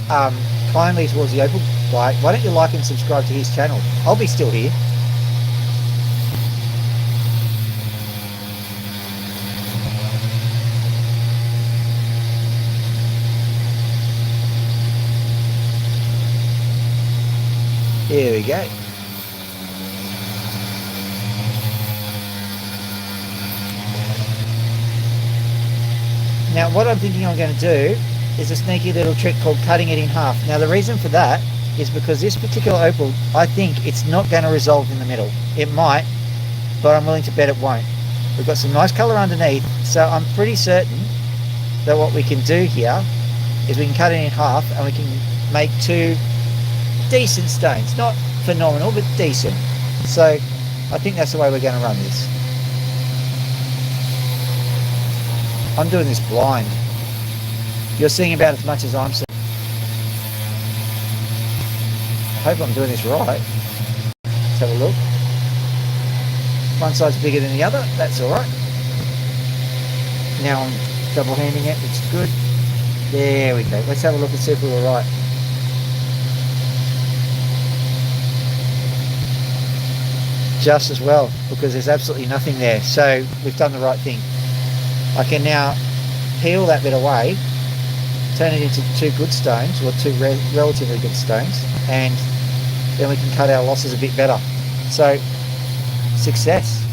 kindly towards the opal guy, why don't you like and subscribe to his channel? I'll be still here. Here we go. Now what I'm thinking I'm going to do is a sneaky little trick called cutting it in half. Now the reason for that is because this particular opal, I think it's not going to resolve in the middle. It might, but I'm willing to bet it won't. We've got some nice colour underneath, so I'm pretty certain that what we can do here is we can cut it in half and we can make 2 decent stones. Not phenomenal, but decent. So I think that's the way we're going to run this. I'm doing this blind. You're seeing about as much as I'm seeing. I hope I'm doing this right. Let's have a look. One side's bigger than the other, that's alright. Now I'm double handing it, it's good. There we go. Let's have a look and see if we were right. Just as well, because there's absolutely nothing there. So we've done the right thing. I can now peel that bit away, turn it into two good stones, or two relatively good stones, and then we can cut our losses a bit better. So, success.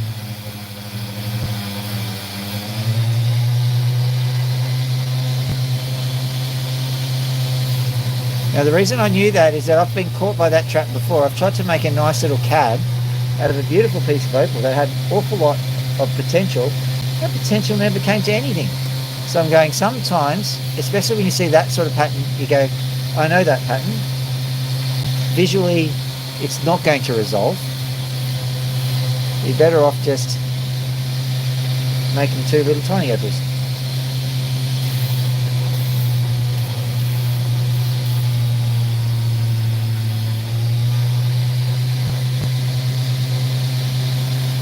Now the reason I knew that is that I've been caught by that trap before. I've tried to make a nice little cab out of a beautiful piece of opal that had an awful lot of potential. That potential never came to anything. So I'm going, sometimes, especially when you see that sort of pattern, you go, I know that pattern. Visually, it's not going to resolve. You're better off just making two little tiny opals.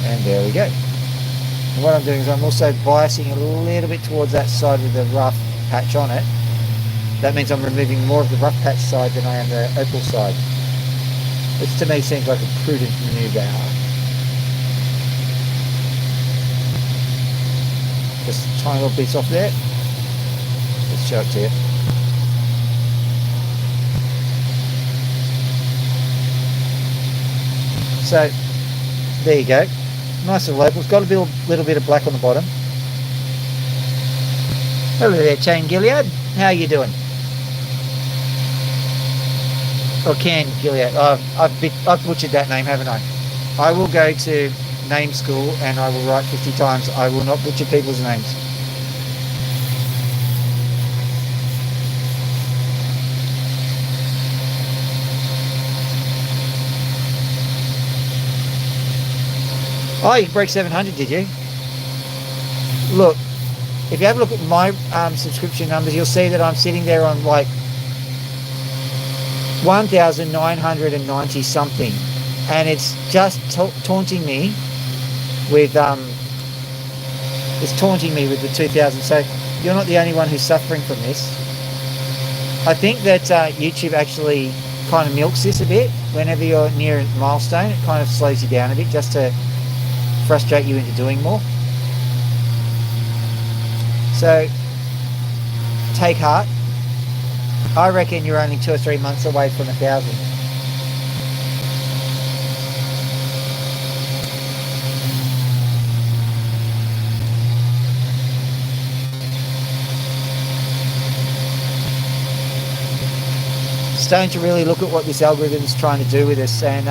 And there we go. And what I'm doing is I'm also biasing a little bit towards that side with the rough patch on it. That means I'm removing more of the rough patch side than I am the opal side. Which to me seems like a prudent manoeuvre. Just a tiny little piece off there. Let's show it to you. So, there you go. Nice little opal. It's got a little bit of black on the bottom. Hello there, Chain Gilead. How are you doing? Or Can Gilead. I've butchered that name, haven't I? I will go to name school and I will write 50 times. I will not butcher people's names. Oh, you broke 700, did you? Look, if you have a look at my subscription numbers, you'll see that I'm sitting there on like 1,990 something, and it's just taunting me with the 2,000. So you're not the only one who's suffering from this. I think that YouTube actually kind of milks this a bit. Whenever you're near a milestone, it kind of slows you down a bit just to frustrate you into doing more. So take heart. I reckon you're only 2 or 3 months away from 1,000. Starting to really look at what this algorithm is trying to do with us, and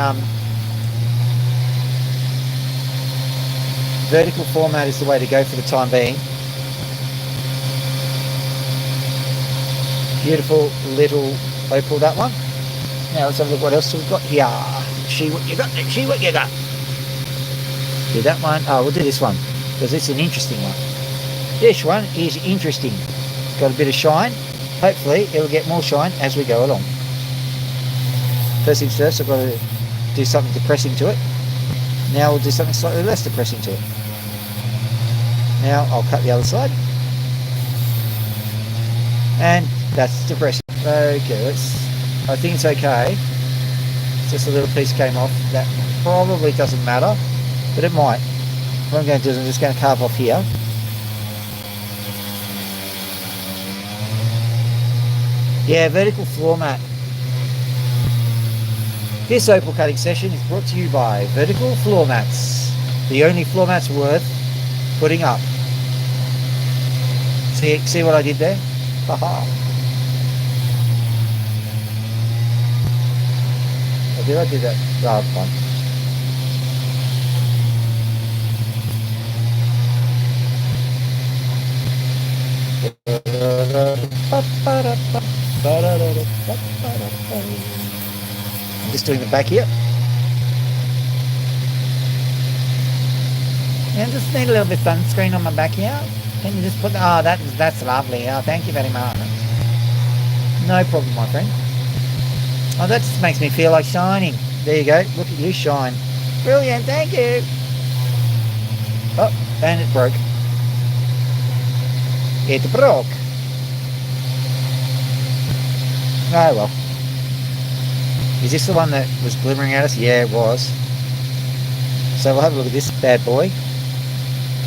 vertical format is the way to go for the time being. Beautiful little opal, that one. Now let's have a look what else we've got here. See what you got, see what you got. Do that one. Oh, we'll do this one because it's an interesting one. This one is interesting. It's got a bit of shine. Hopefully it'll get more shine as we go along. First things first, I've got to do something depressing to it. Now we'll do something slightly less depressing to it. Now I'll cut the other side. And that's depressing. Okay, I think it's okay. It's just a little piece came off. That probably doesn't matter, but it might. What I'm going to do is I'm just going to carve off here. Yeah, vertical floor mat. This opal cutting session is brought to you by Vertical Floor Mats, the only floor mats worth putting up. See what I did there? Haha. Oh, did I do that? Oh, fine. I'm just doing the back here. And just need a little bit of sunscreen on my back here. Can you just put, oh, that's lovely. Oh, thank you very much. No problem, my friend. Oh, that just makes me feel like shining. There you go. Look at you shine. Brilliant, thank you. Oh, and it broke. It broke. Oh well. Is this the one that was glimmering at us? Yeah, it was. So we'll have a look at this bad boy.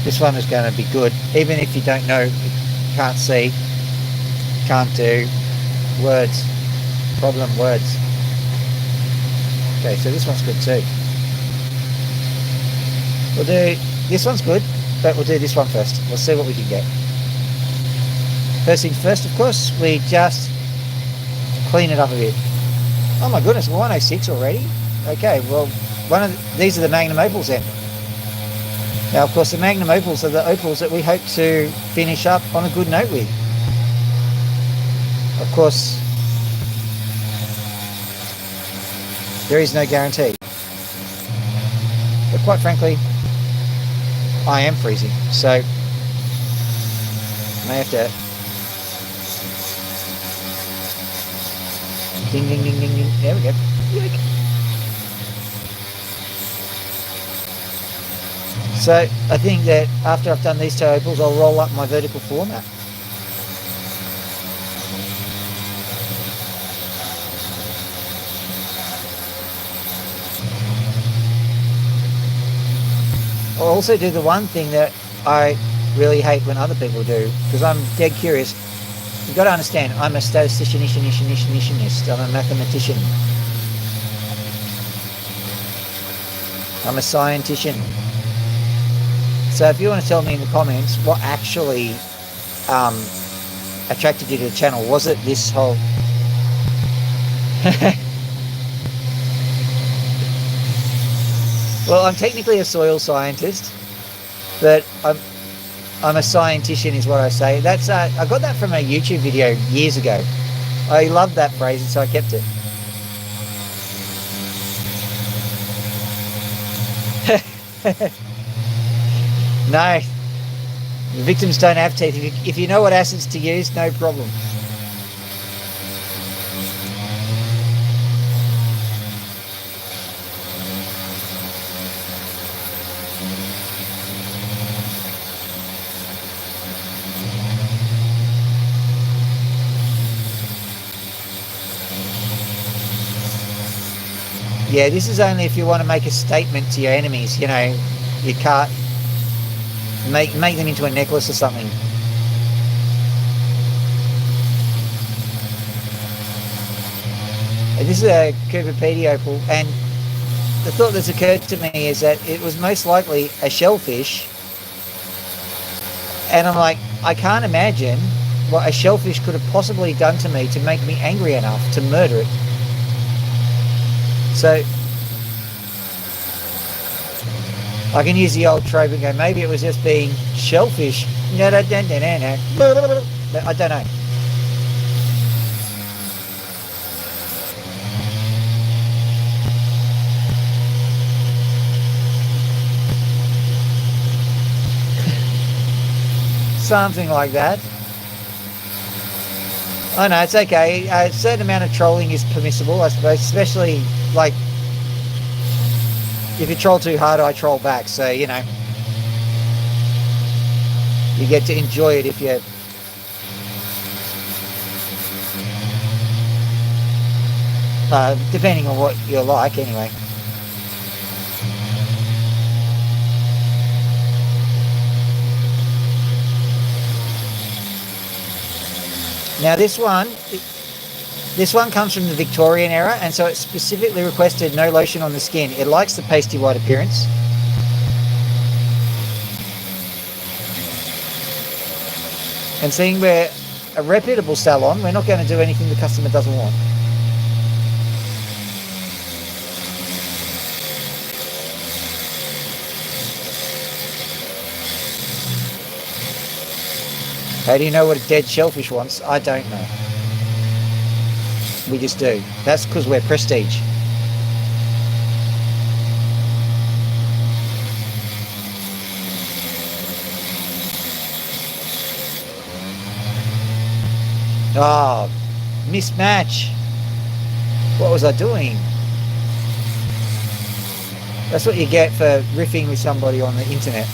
This one is going to be good. Even if you don't know, can't see, can't do words. Problem words. Okay, so this one's good too. We'll do, this one's good, but we'll do this one first. We'll see what we can get. First things first, of course, we just clean it up a bit. Oh my goodness, 106 already? Okay, well, these are the Magnum Opals then. Now, of course, the Magnum Opals are the opals that we hope to finish up on a good note with. Of course, there is no guarantee. But quite frankly, I am freezing, so I may have to ding, ding, ding, ding, ding. There we go. Yoink. So I think that after I've done these two opals, I'll roll up my vertical format. I'll also do the one thing that I really hate when other people do, because I'm dead curious. You've got to understand, I'm a statisticianist, I'm a mathematician. I'm a scientician. So if you want to tell me in the comments what actually attracted you to the channel, was it this whole... Well, I'm technically a soil scientist, but I'm a scientician is what I say. That's I got that from a YouTube video years ago. I loved that phrase, and so I kept it. No, the victims don't have teeth. If you know what acids to use, no problem. Yeah, this is only if you want to make a statement to your enemies. You know, you can't make them into a necklace or something. And this is a Cooperpedia opal, and the thought that's occurred to me is that it was most likely a shellfish. And I'm like, I can't imagine what a shellfish could have possibly done to me to make me angry enough to murder it. So I can use the old trope and go, maybe it was just being shellfish. No, but I don't know. Something like that. I know, it's okay. A certain amount of trolling is permissible, I suppose, especially like if you troll too hard, I troll back. So, you know, you get to enjoy it if you... depending on what you're like, anyway. Now this one comes from the Victorian era, and so it specifically requested no lotion on the skin. It likes the pasty white appearance. And seeing we're a reputable salon, we're not going to do anything the customer doesn't want. How do you know what a dead shellfish wants? I don't know. We just do. That's because we're prestige. Oh, mismatch. What was I doing? That's what you get for riffing with somebody on the internet.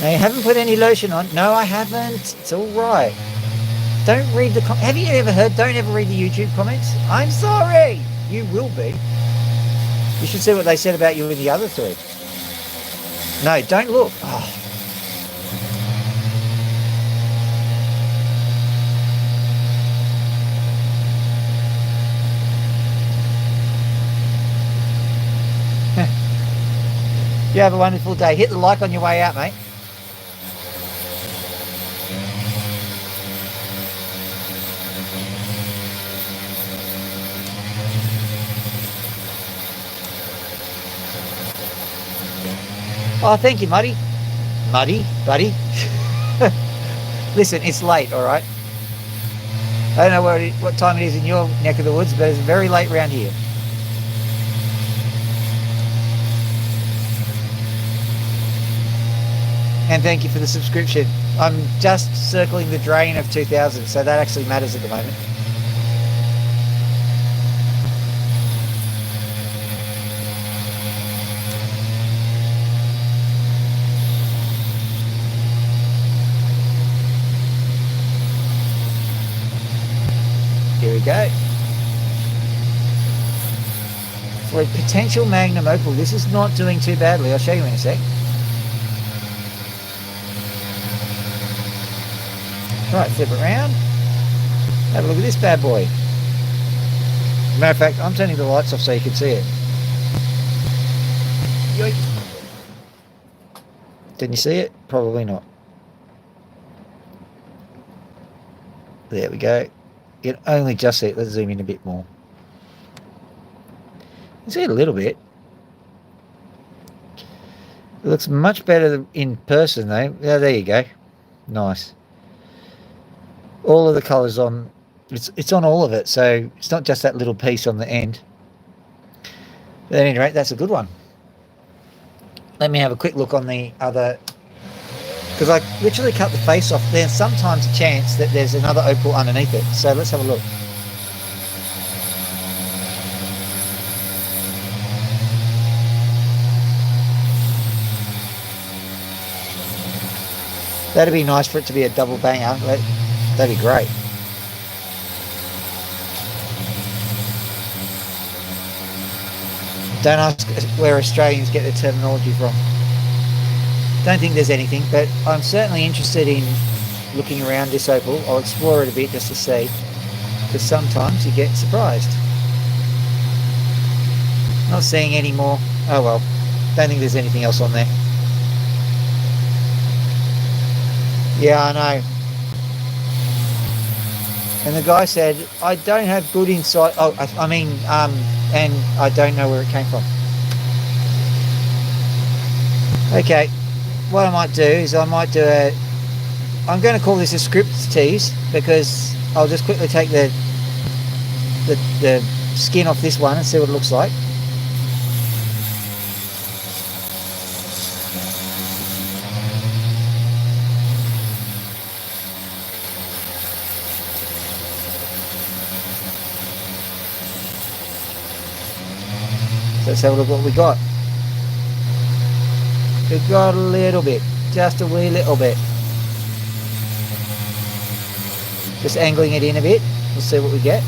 Now, you haven't put any lotion on. No, I haven't. It's all right. Don't read the have you ever heard, don't ever read the YouTube comments? I'm sorry. You will be. You should see what they said about you in the other thread. No, don't look. Oh. You have a wonderful day. Hit the like on your way out, mate. Oh, thank you, Muddy. Muddy, buddy. Listen, it's late, all right? I don't know what time it is in your neck of the woods, but it's very late round here. And thank you for the subscription. I'm just circling the drain of 2,000, so that actually matters at the moment. Here we go. For a potential magnum opal, this is not doing too badly. I'll show you in a sec. Right, flip it around. Have a look at this bad boy. Matter of fact, I'm turning the lights off so you can see it. Yoink. Didn't you see it? Probably not. There we go. You can only just see it. Let's zoom in a bit more. You can see it a little bit. It looks much better in person though. Yeah, there you go. Nice. All of the colours on, it's on all of it, so it's not just that little piece on the end. But at any rate, that's a good one. Let me have a quick look on the other, because I literally cut the face off. There's sometimes a chance that there's another opal underneath it, so let's have a look. That'd be nice for it to be a double banger. That'd be great. Don't ask where Australians get their terminology from. Don't think there's anything, but I'm certainly interested in looking around this opal. I'll explore it a bit just to see, because sometimes you get surprised. Not seeing any more. Oh well, don't think there's anything else on there. Yeah, I know. And the guy said, I don't have good insight. Oh, I mean, and I don't know where it came from. Okay, what I might do is I'm going to call this a script tease, because I'll just quickly take the skin off this one and see what it looks like. Let's have a look what we got. We got a little bit, just a wee little bit. Just angling it in a bit. We'll see what we get.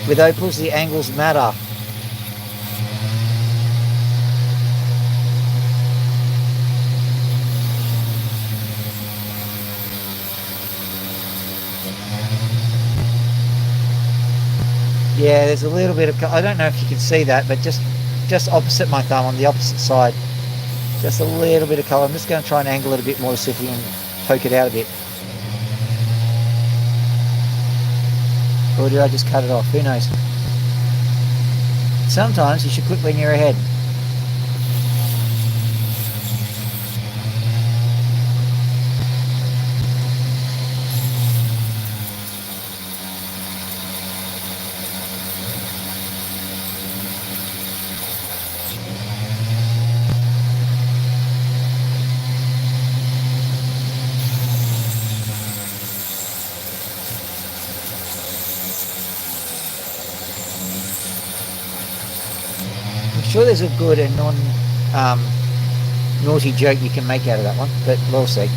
With opals, the angles matter. Yeah, there's a little bit of, I don't know if you can see that, but just opposite my thumb, on the opposite side, just a little bit of colour. I'm just going to try and angle it a bit more to see if we can poke it out a bit. Or did I just cut it off? Who knows? Sometimes you should quit when you're ahead. Sure, there's a good and naughty joke you can make out of that one, but we'll see.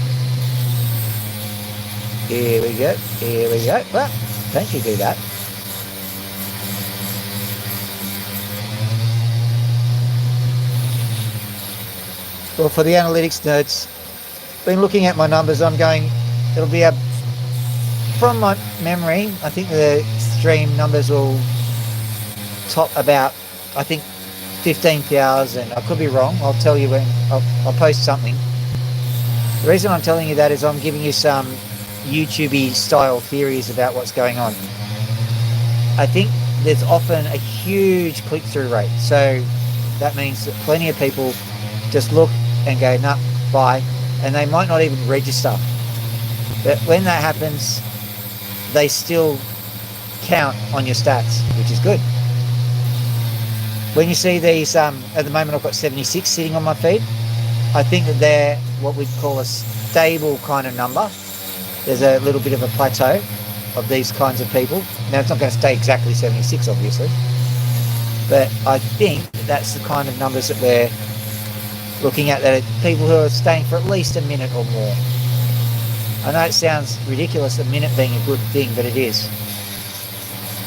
Here we go. Here we go. Well, don't you do that. Well, for the analytics nerds, been looking at my numbers. I'm going, it'll be from my memory, I think the stream numbers will top about, I think, 15,000. I could be wrong. I'll tell you when. I'll post something. The reason I'm telling you that is I'm giving you some YouTube-y style theories about what's going on. I think there's often a huge click-through rate. So that means that plenty of people just look and go, nah, bye. And they might not even register. But when that happens, they still count on your stats, which is good. When you see these, at the moment I've got 76 sitting on my feed, I think that they're what we'd call a stable kind of number. There's a little bit of a plateau of these kinds of people. Now it's not going to stay exactly 76 obviously, but I think that's the kind of numbers that we're looking at, that are people who are staying for at least a minute or more. I know it sounds ridiculous, a minute being a good thing, but it is.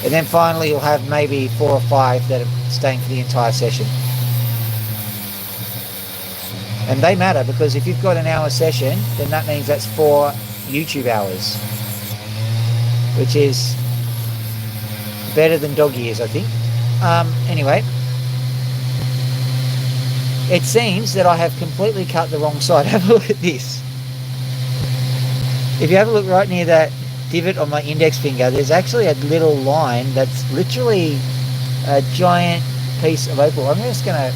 And then finally you'll have maybe 4 or 5 that are staying for the entire session. And they matter, because if you've got an hour session, then that means that's 4 YouTube hours, which is better than dog years, I think. Anyway, it seems that I have completely cut the wrong side. Have a look at this. If you have a look right near that divot on my index finger, there's actually a little line that's literally a giant piece of opal. I'm just going to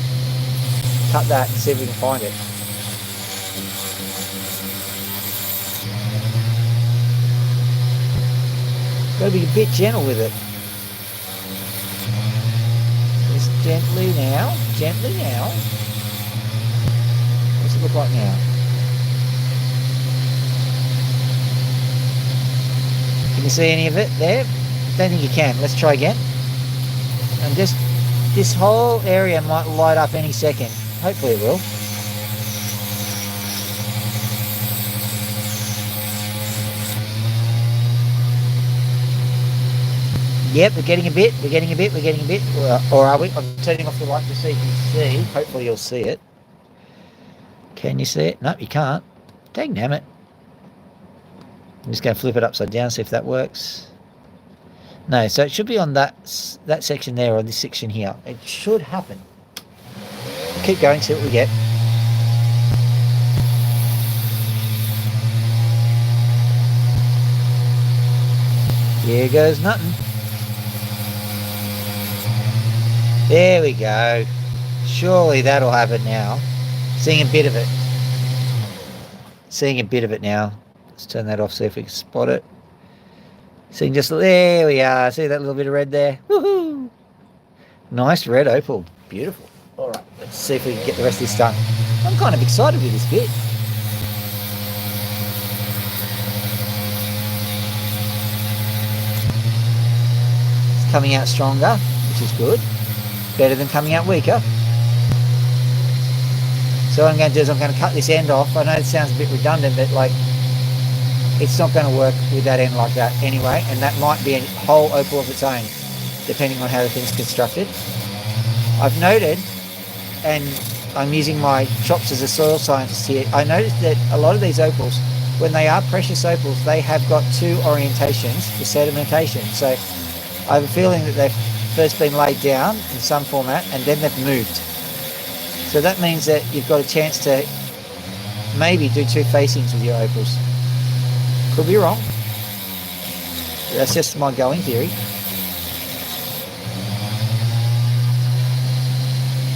cut that and see if we can find it. Got to be a bit gentle with it. Just gently now, gently now. What's it look like now? Can you see any of it there? Don't think you can. Let's try again. And just this whole area might light up any second. Hopefully it will. Yep, we're getting a bit. Or are we? I'm turning off the light just so you can see. Hopefully you'll see it. Can you see it? No, you can't. Dang damn it. I'm just going to flip it upside down, see if that works. No, so it should be on that section there, or this section here. It should happen. Keep going, see what we get. Here goes nothing. There we go. Surely that'll happen now. Seeing a bit of it. Seeing a bit of it now. Let's turn that off, see if we can spot it. Seeing just, there we are. See that little bit of red there? Woohoo! Nice red opal. Beautiful. All right, let's see if we can get the rest of this done. I'm kind of excited with this bit. It's coming out stronger, which is good. Better than coming out weaker. So what I'm going to do is I'm going to cut this end off. I know it sounds a bit redundant, but like, it's not going to work with that end like that anyway, and that might be a whole opal of its own, depending on how the thing's constructed. I've noted, and I'm using my chops as a soil scientist here, I noticed that a lot of these opals, when they are precious opals, they have got 2 orientations for sedimentation. So I have a feeling that they've first been laid down in some format, and then they've moved. So that means that you've got a chance to maybe do 2 facings with your opals. Could be wrong. That's just my going theory.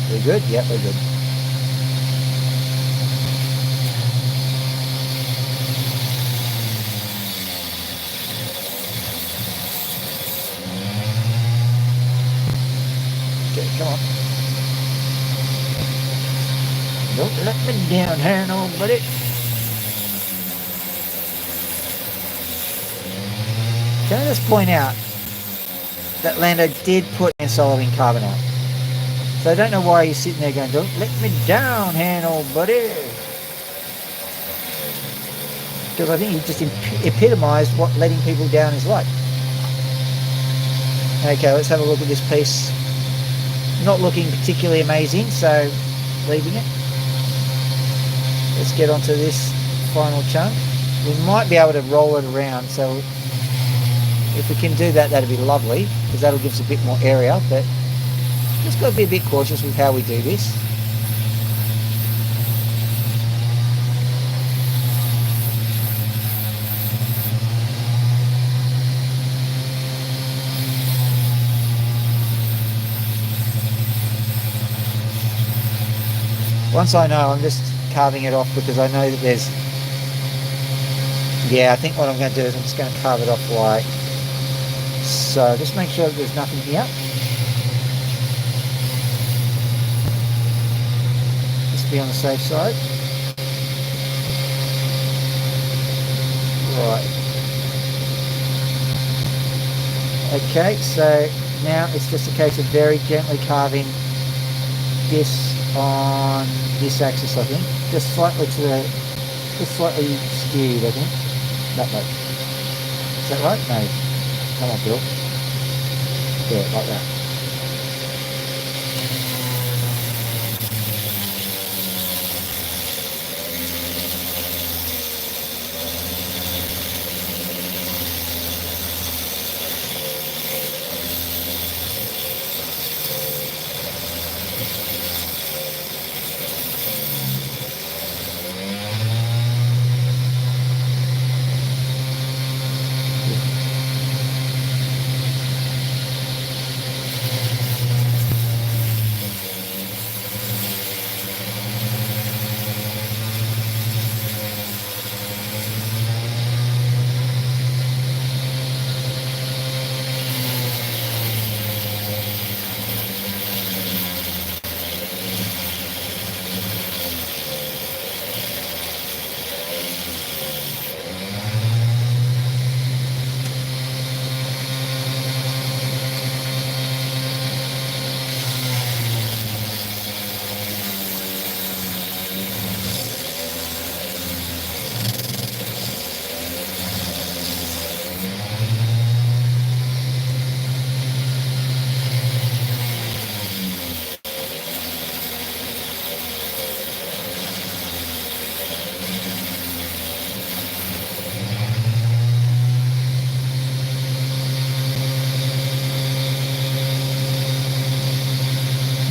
We're good? Yep, we're good. Okay, come on. Don't let me down here, nobody. Can I just point out that Lando did put in solving carbonate? So I don't know why you're sitting there going, don't let me down, handle, buddy. Because I think you just epitomised what letting people down is like. Okay, let's have a look at this piece. Not looking particularly amazing, so leaving it. Let's get onto this final chunk. We might be able to roll it around, so if we can do that, that'd be lovely, because that'll give us a bit more area, but just got to be a bit cautious with how we do this. Once I know, I'm just carving it off because I know that there's... Yeah, I think what I'm going to do is I'm just going to carve it off like so. Just make sure that there's nothing here. Just be on the safe side. Right. Okay, so now it's just a case of very gently carving this on this axis, I think. Just slightly to the... just slightly skewed, I think. That way. Is that right? No. Come on, Bill. Yeah, like that.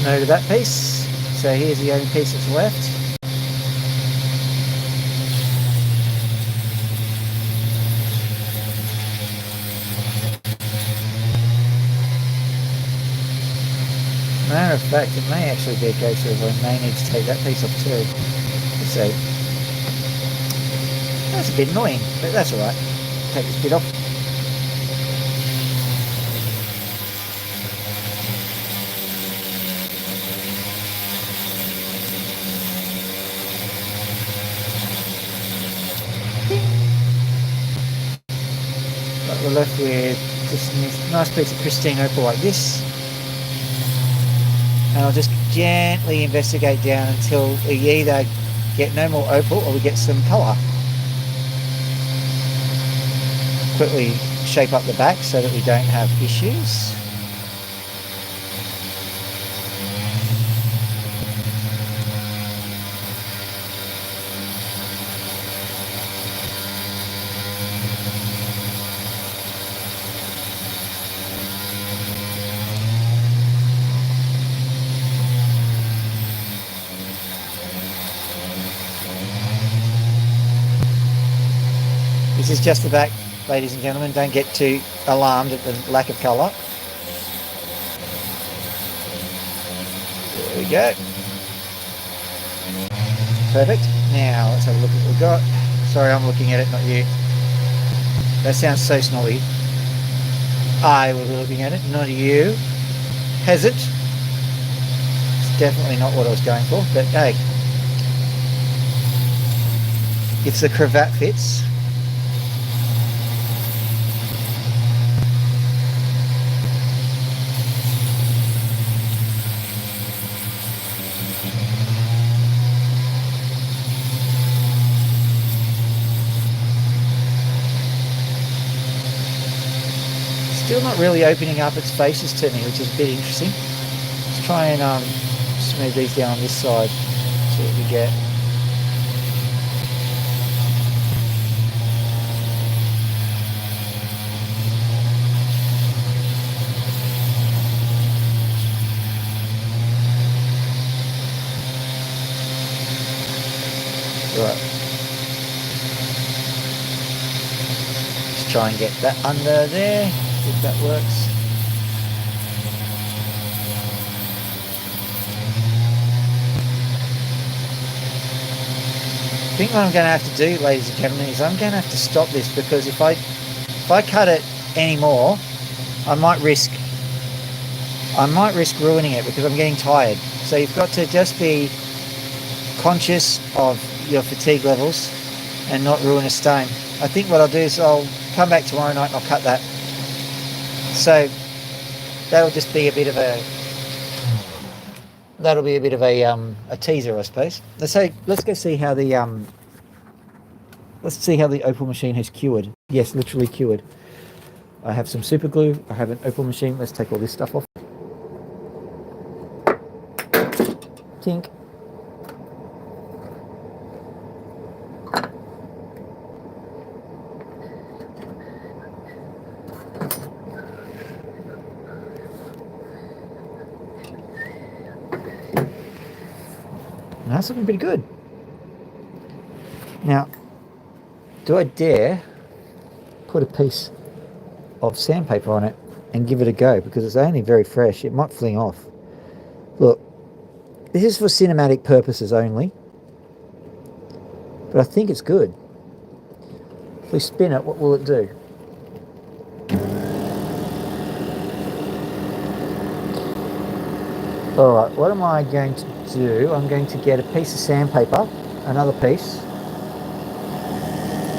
To that piece. So here's the only piece that's left. Matter of fact, it may actually be a case of I may need to take that piece off too. So that's a bit annoying, but that's alright. Take this bit off. We're left with just a nice piece of pristine opal like this, and I'll just gently investigate down until we either get no more opal or we get some colour. Quickly shape up the back so that we don't have issues. This is just the back, ladies and gentlemen. Don't get too alarmed at the lack of colour. There we go. Perfect. Now let's have a look at what we've got. Sorry, I'm looking at it, not you. That sounds so snobby. I will be looking at it, not you. Has it? It's definitely not what I was going for, but hey. If the cravat fits. Still not really opening up its faces to me, which is a bit interesting. Let's try and smooth these down on this side. See what we get. Right. Let's try and get that under there. See if that works. I think what I'm going to have to do, ladies and gentlemen, is I'm going to have to stop this, because if I cut it anymore, I might risk ruining it, because I'm getting tired. So you've got to just be conscious of your fatigue levels and not ruin a stone. I think what I'll do is I'll come back tomorrow night and I'll cut that. So that'll just be a bit of a teaser, I suppose. Let's go see how the opal machine has cured. Yes, literally cured. I have some super glue. I have an opal machine. Let's take all this stuff off. Tink. That's looking pretty good. Now, do I dare put a piece of sandpaper on it and give it a go? Because it's only very fresh. It might fling off. Look, this is for cinematic purposes only, but I think it's good. If we spin it, what will it do? Alright, what am I going to do? I'm going to get a piece of sandpaper, another piece,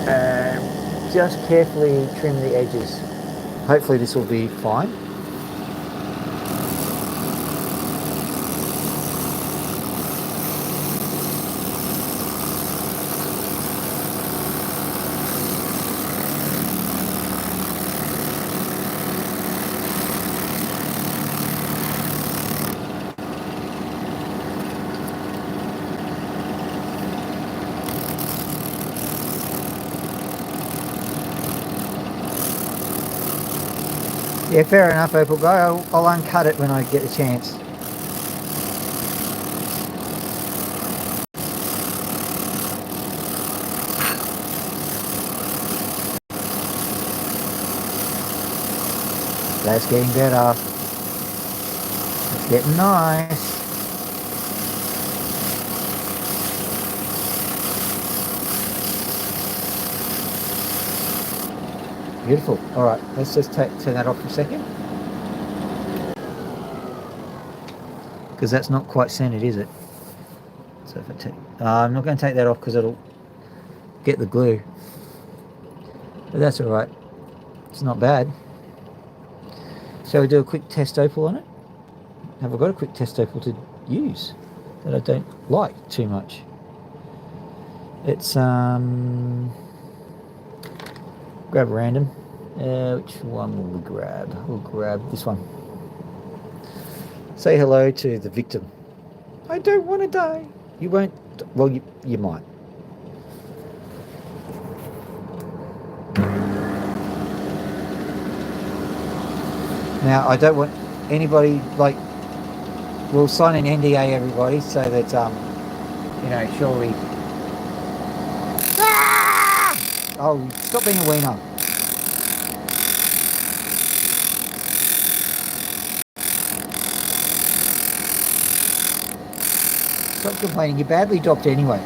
and just carefully trim the edges. Hopefully this will be fine. Yeah, fair enough, Opal Guy. I'll uncut it when I get the chance. That's getting better. It's getting nice. Beautiful. All right, let's just turn that off for a second, because that's not quite centered, is it? So if I take, I'm not going to take that off because it'll get the glue. But that's all right. It's not bad. Shall we do a quick test opal on it? Have I got a quick test opal to use that I don't like too much? It's grab random. Which one will we grab? We'll grab this one. Say hello to the victim. I don't want to die. You won't. Well, you might. Now, I don't want anybody, like, we'll sign an NDA, everybody, so that, you know, surely. Ah! Oh, stop being a wiener. Stop complaining, you're badly dropped anyway.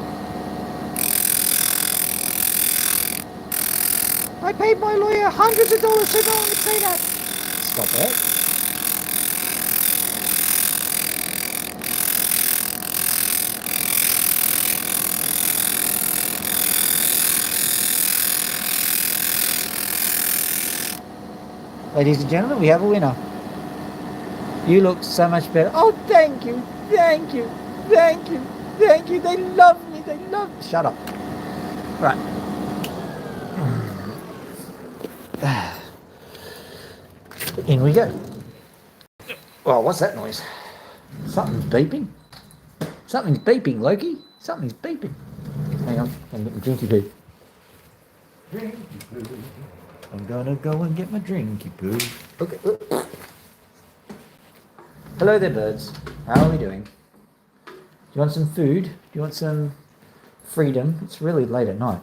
I paid my lawyer hundreds of dollars so no one would say that. Stop that. Ladies and gentlemen, we have a winner. You look so much better. Oh, thank you, thank you, thank you, thank you. They love me, they love me. Shut up. Right. In we go. Oh, what's that noise? Something's beeping. Something's beeping, Loki. Something's beeping. Hang on, I'm getting drinky poo. Drinky poo. I'm gonna go and get my drinky poo. Okay. Hello there, birds. How are we doing? Do you want some food? Do you want some freedom? It's really late at night.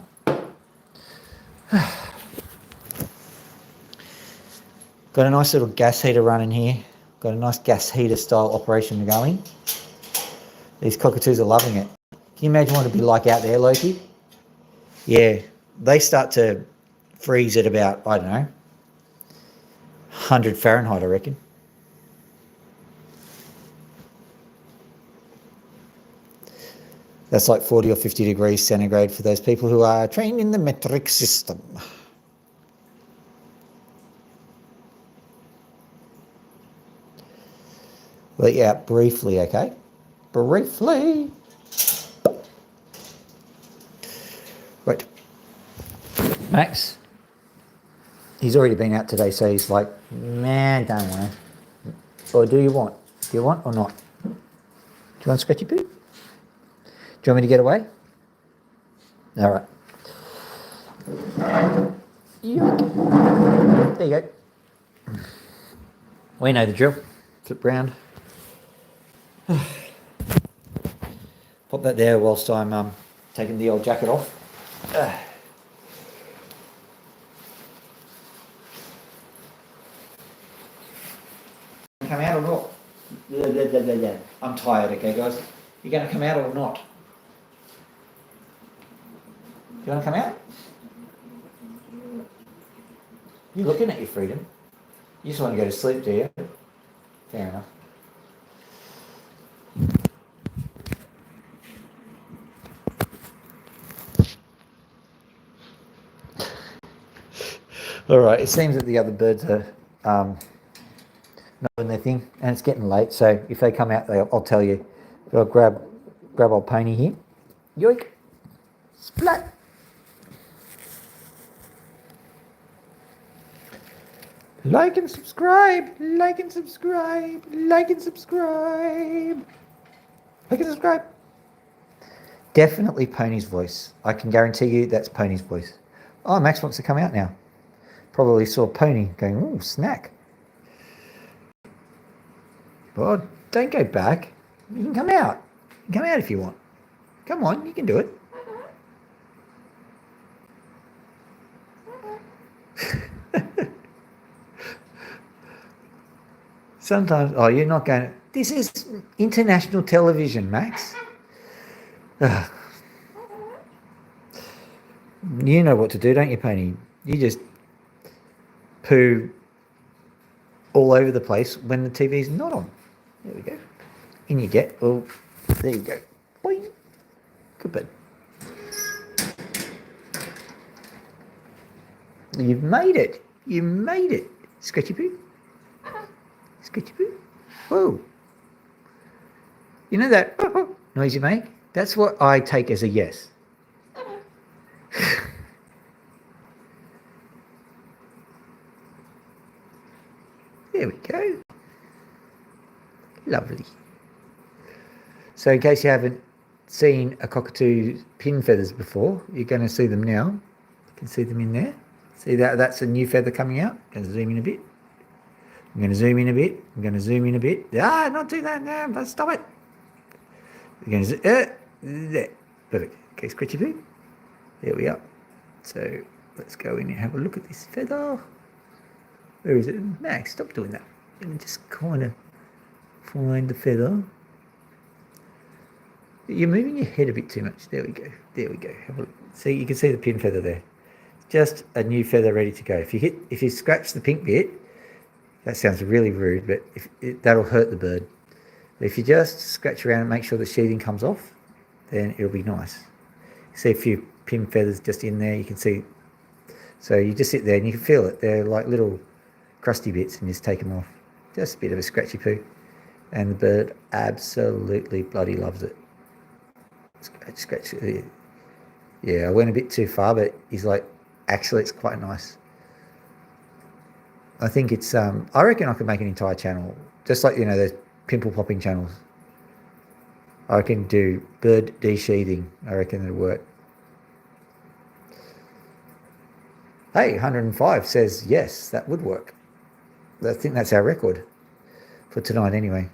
Got a nice little gas heater running here. Got a nice gas heater style operation going. These cockatoos are loving it. Can you imagine what it'd be like out there, Loki? Yeah, they start to freeze at about, I don't know, 100 Fahrenheit, I reckon. That's like 40 or 50 degrees centigrade for those people who are trained in the metric system. Let you out briefly, okay? Briefly. Right. Max, he's already been out today, so he's like, man, don't want to. Or do you want? Do you want or not? Do you want scratchy poo? Do you want me to get away? All right. Yoink. There you go. We know the drill. Flip round. Pop that there whilst I'm taking the old jacket off. Come out or not? I'm tired, okay, guys? You going to come out or not? Do you want to come out? You're looking at your freedom. You just want to go to sleep, do you? Fair enough. All right, it seems that the other birds are knowing their thing, and it's getting late, so if they come out, I'll tell you. But I'll grab old Pony here. Yoink. Splat. Like and subscribe. Like and subscribe. Like and subscribe. Like and subscribe. Definitely Pony's voice. I can guarantee you that's Pony's voice. Oh, Max wants to come out now. Probably saw Pony going, ooh, snack. Well, don't go back. You can come out. You can come out if you want. Come on, you can do it. Sometimes, oh, you're not going to. This is international television, Max. Ugh. You know what to do, don't you, Pony? You just poo all over the place when the TV's not on. There we go. In you get. Oh, there you go. Boing. Good bit. You've made it. You made it. Scratchy poo. Scratchy poo. Whoa. You know that noise you make? That's what I take as a yes. There we go. Lovely. So in case you haven't seen a cockatoo's pin feathers before, you're going to see them now. You can see them in there. See that? That's a new feather coming out. Going to zoom in a bit. I'm going to zoom in a bit. I'm going to zoom in a bit. Ah, not do that now. No, stop it. We're going to there. Perfect. Okay, scratchy poo. There we are. So let's go in and have a look at this feather. Where is it? Max, stop doing that. Let me just kind of find the feather. You're moving your head a bit too much. There we go. There we go. Have a look. See, you can see the pin feather there. Just a new feather ready to go. If you scratch the pink bit, that sounds really rude, but that'll hurt the bird. But if you just scratch around and make sure the sheathing comes off, then it'll be nice. See a few pin feathers just in there. You can see. So you just sit there and you can feel it. They're like little crusty bits, and you just take them off. Just a bit of a scratchy poo, and the bird absolutely bloody loves it. Scratch. Yeah, I went a bit too far, but he's like, actually, it's quite nice. I think it's, I reckon I could make an entire channel, just like, those pimple popping channels. I can do bird desheathing. I reckon it'll work. Hey, 105 says yes, that would work. I think that's our record for tonight anyway.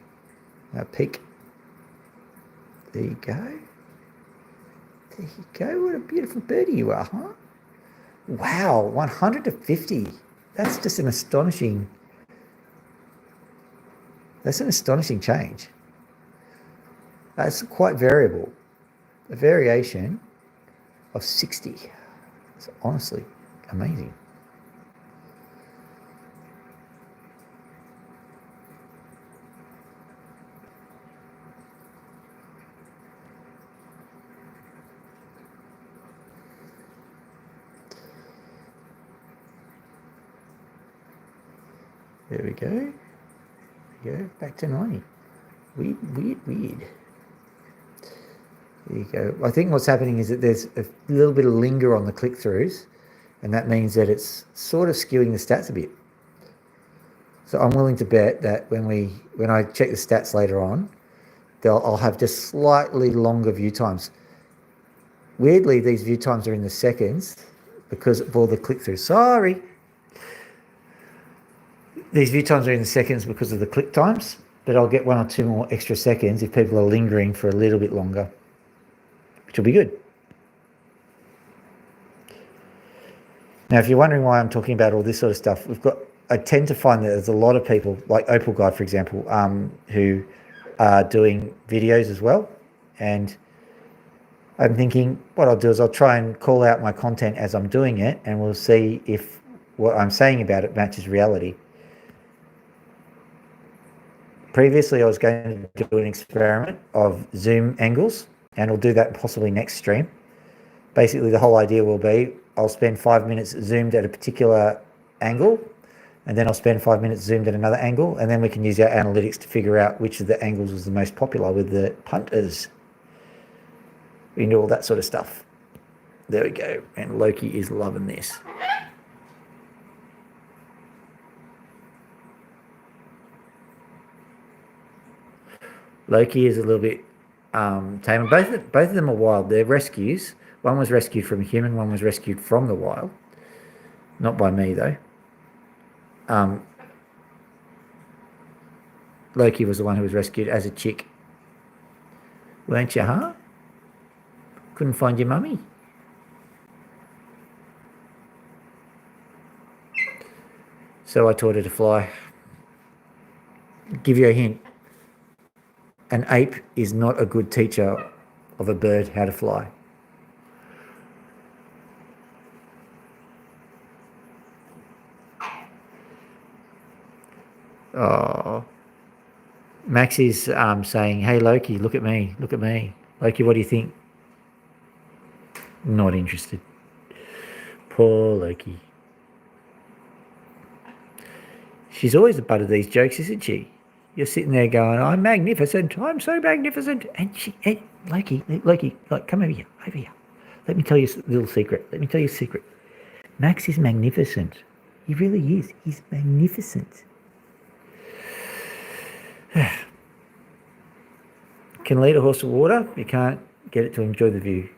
Our peak. There you go. There you go. What a beautiful birdie you are, huh? Wow, 100 to 50. That's just an astonishing change. That's quite variable. A variation of 60. It's honestly amazing. There we go. There we go. Back to 90. Weird. There you go. I think what's happening is that there's a little bit of linger on the click-throughs, and that means that it's sort of skewing the stats a bit. So I'm willing to bet that when I check the stats later on, I'll have just slightly longer view times. Weirdly, these view times are in the seconds because of all the click-throughs. Sorry. These view times are in the seconds because of the click times, but I'll get 1 or 2 more extra seconds if people are lingering for a little bit longer, which will be good. Now, if you're wondering why I'm talking about all this sort of stuff, I tend to find that there's a lot of people, like Opal Guide, for example, who are doing videos as well. And I'm thinking what I'll do is I'll try and call out my content as I'm doing it, and we'll see if what I'm saying about it matches reality. Previously, I was going to do an experiment of zoom angles, and I'll do that possibly next stream. Basically, the whole idea will be I'll spend 5 minutes zoomed at a particular angle, and then I'll spend 5 minutes zoomed at another angle, and then we can use our analytics to figure out which of the angles was the most popular with the punters. We can do all that sort of stuff. There we go. And Loki is loving this. Loki is a little bit tame. Both of them are wild. They're rescues. One was rescued from a human. One was rescued from the wild. Not by me, though. Loki was the one who was rescued as a chick. Weren't you, huh? Couldn't find your mummy. So I taught her to fly. Give you a hint. An ape is not a good teacher of a bird how to fly. Oh, Max is saying, "Hey Loki, look at me, look at me, Loki. What do you think?" Not interested. Poor Loki. She's always the butt of these jokes, isn't she? You're sitting there going, "I'm magnificent. I'm so magnificent." And Loki, like, come over here. Let me tell you a little secret. Let me tell you a secret. Max is magnificent. He really is. He's magnificent. Can lead a horse to water. You can't get it to enjoy the view.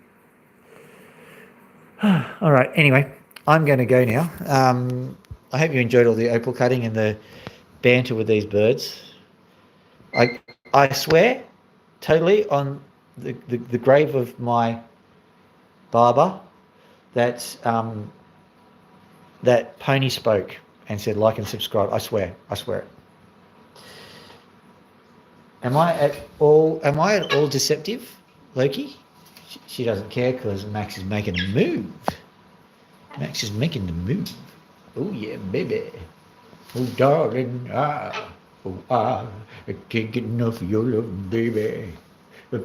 All right. Anyway, I'm going to go now. I hope you enjoyed all the opal cutting and the banter with these birds. I swear, totally on the grave of my barber, that pony spoke and said like and subscribe. I swear it. Am I at all deceptive, Loki? She doesn't care because Max is making a move. Max is making the move. Oh yeah, baby. Oh darling, I can't get enough of your love, baby. Oh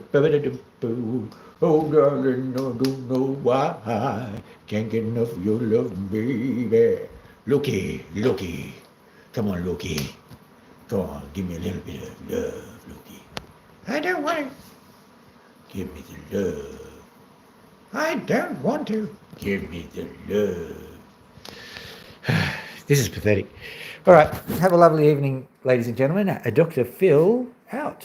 darling, I don't know why. Can't get enough of your love, baby. Loki. Come on, Loki. Come on, give me a little bit of love, Loki. I don't want to. Give me the love. I don't want to. Give me the love. This is pathetic. All right. Have a lovely evening, ladies and gentlemen. Dr. Phil out.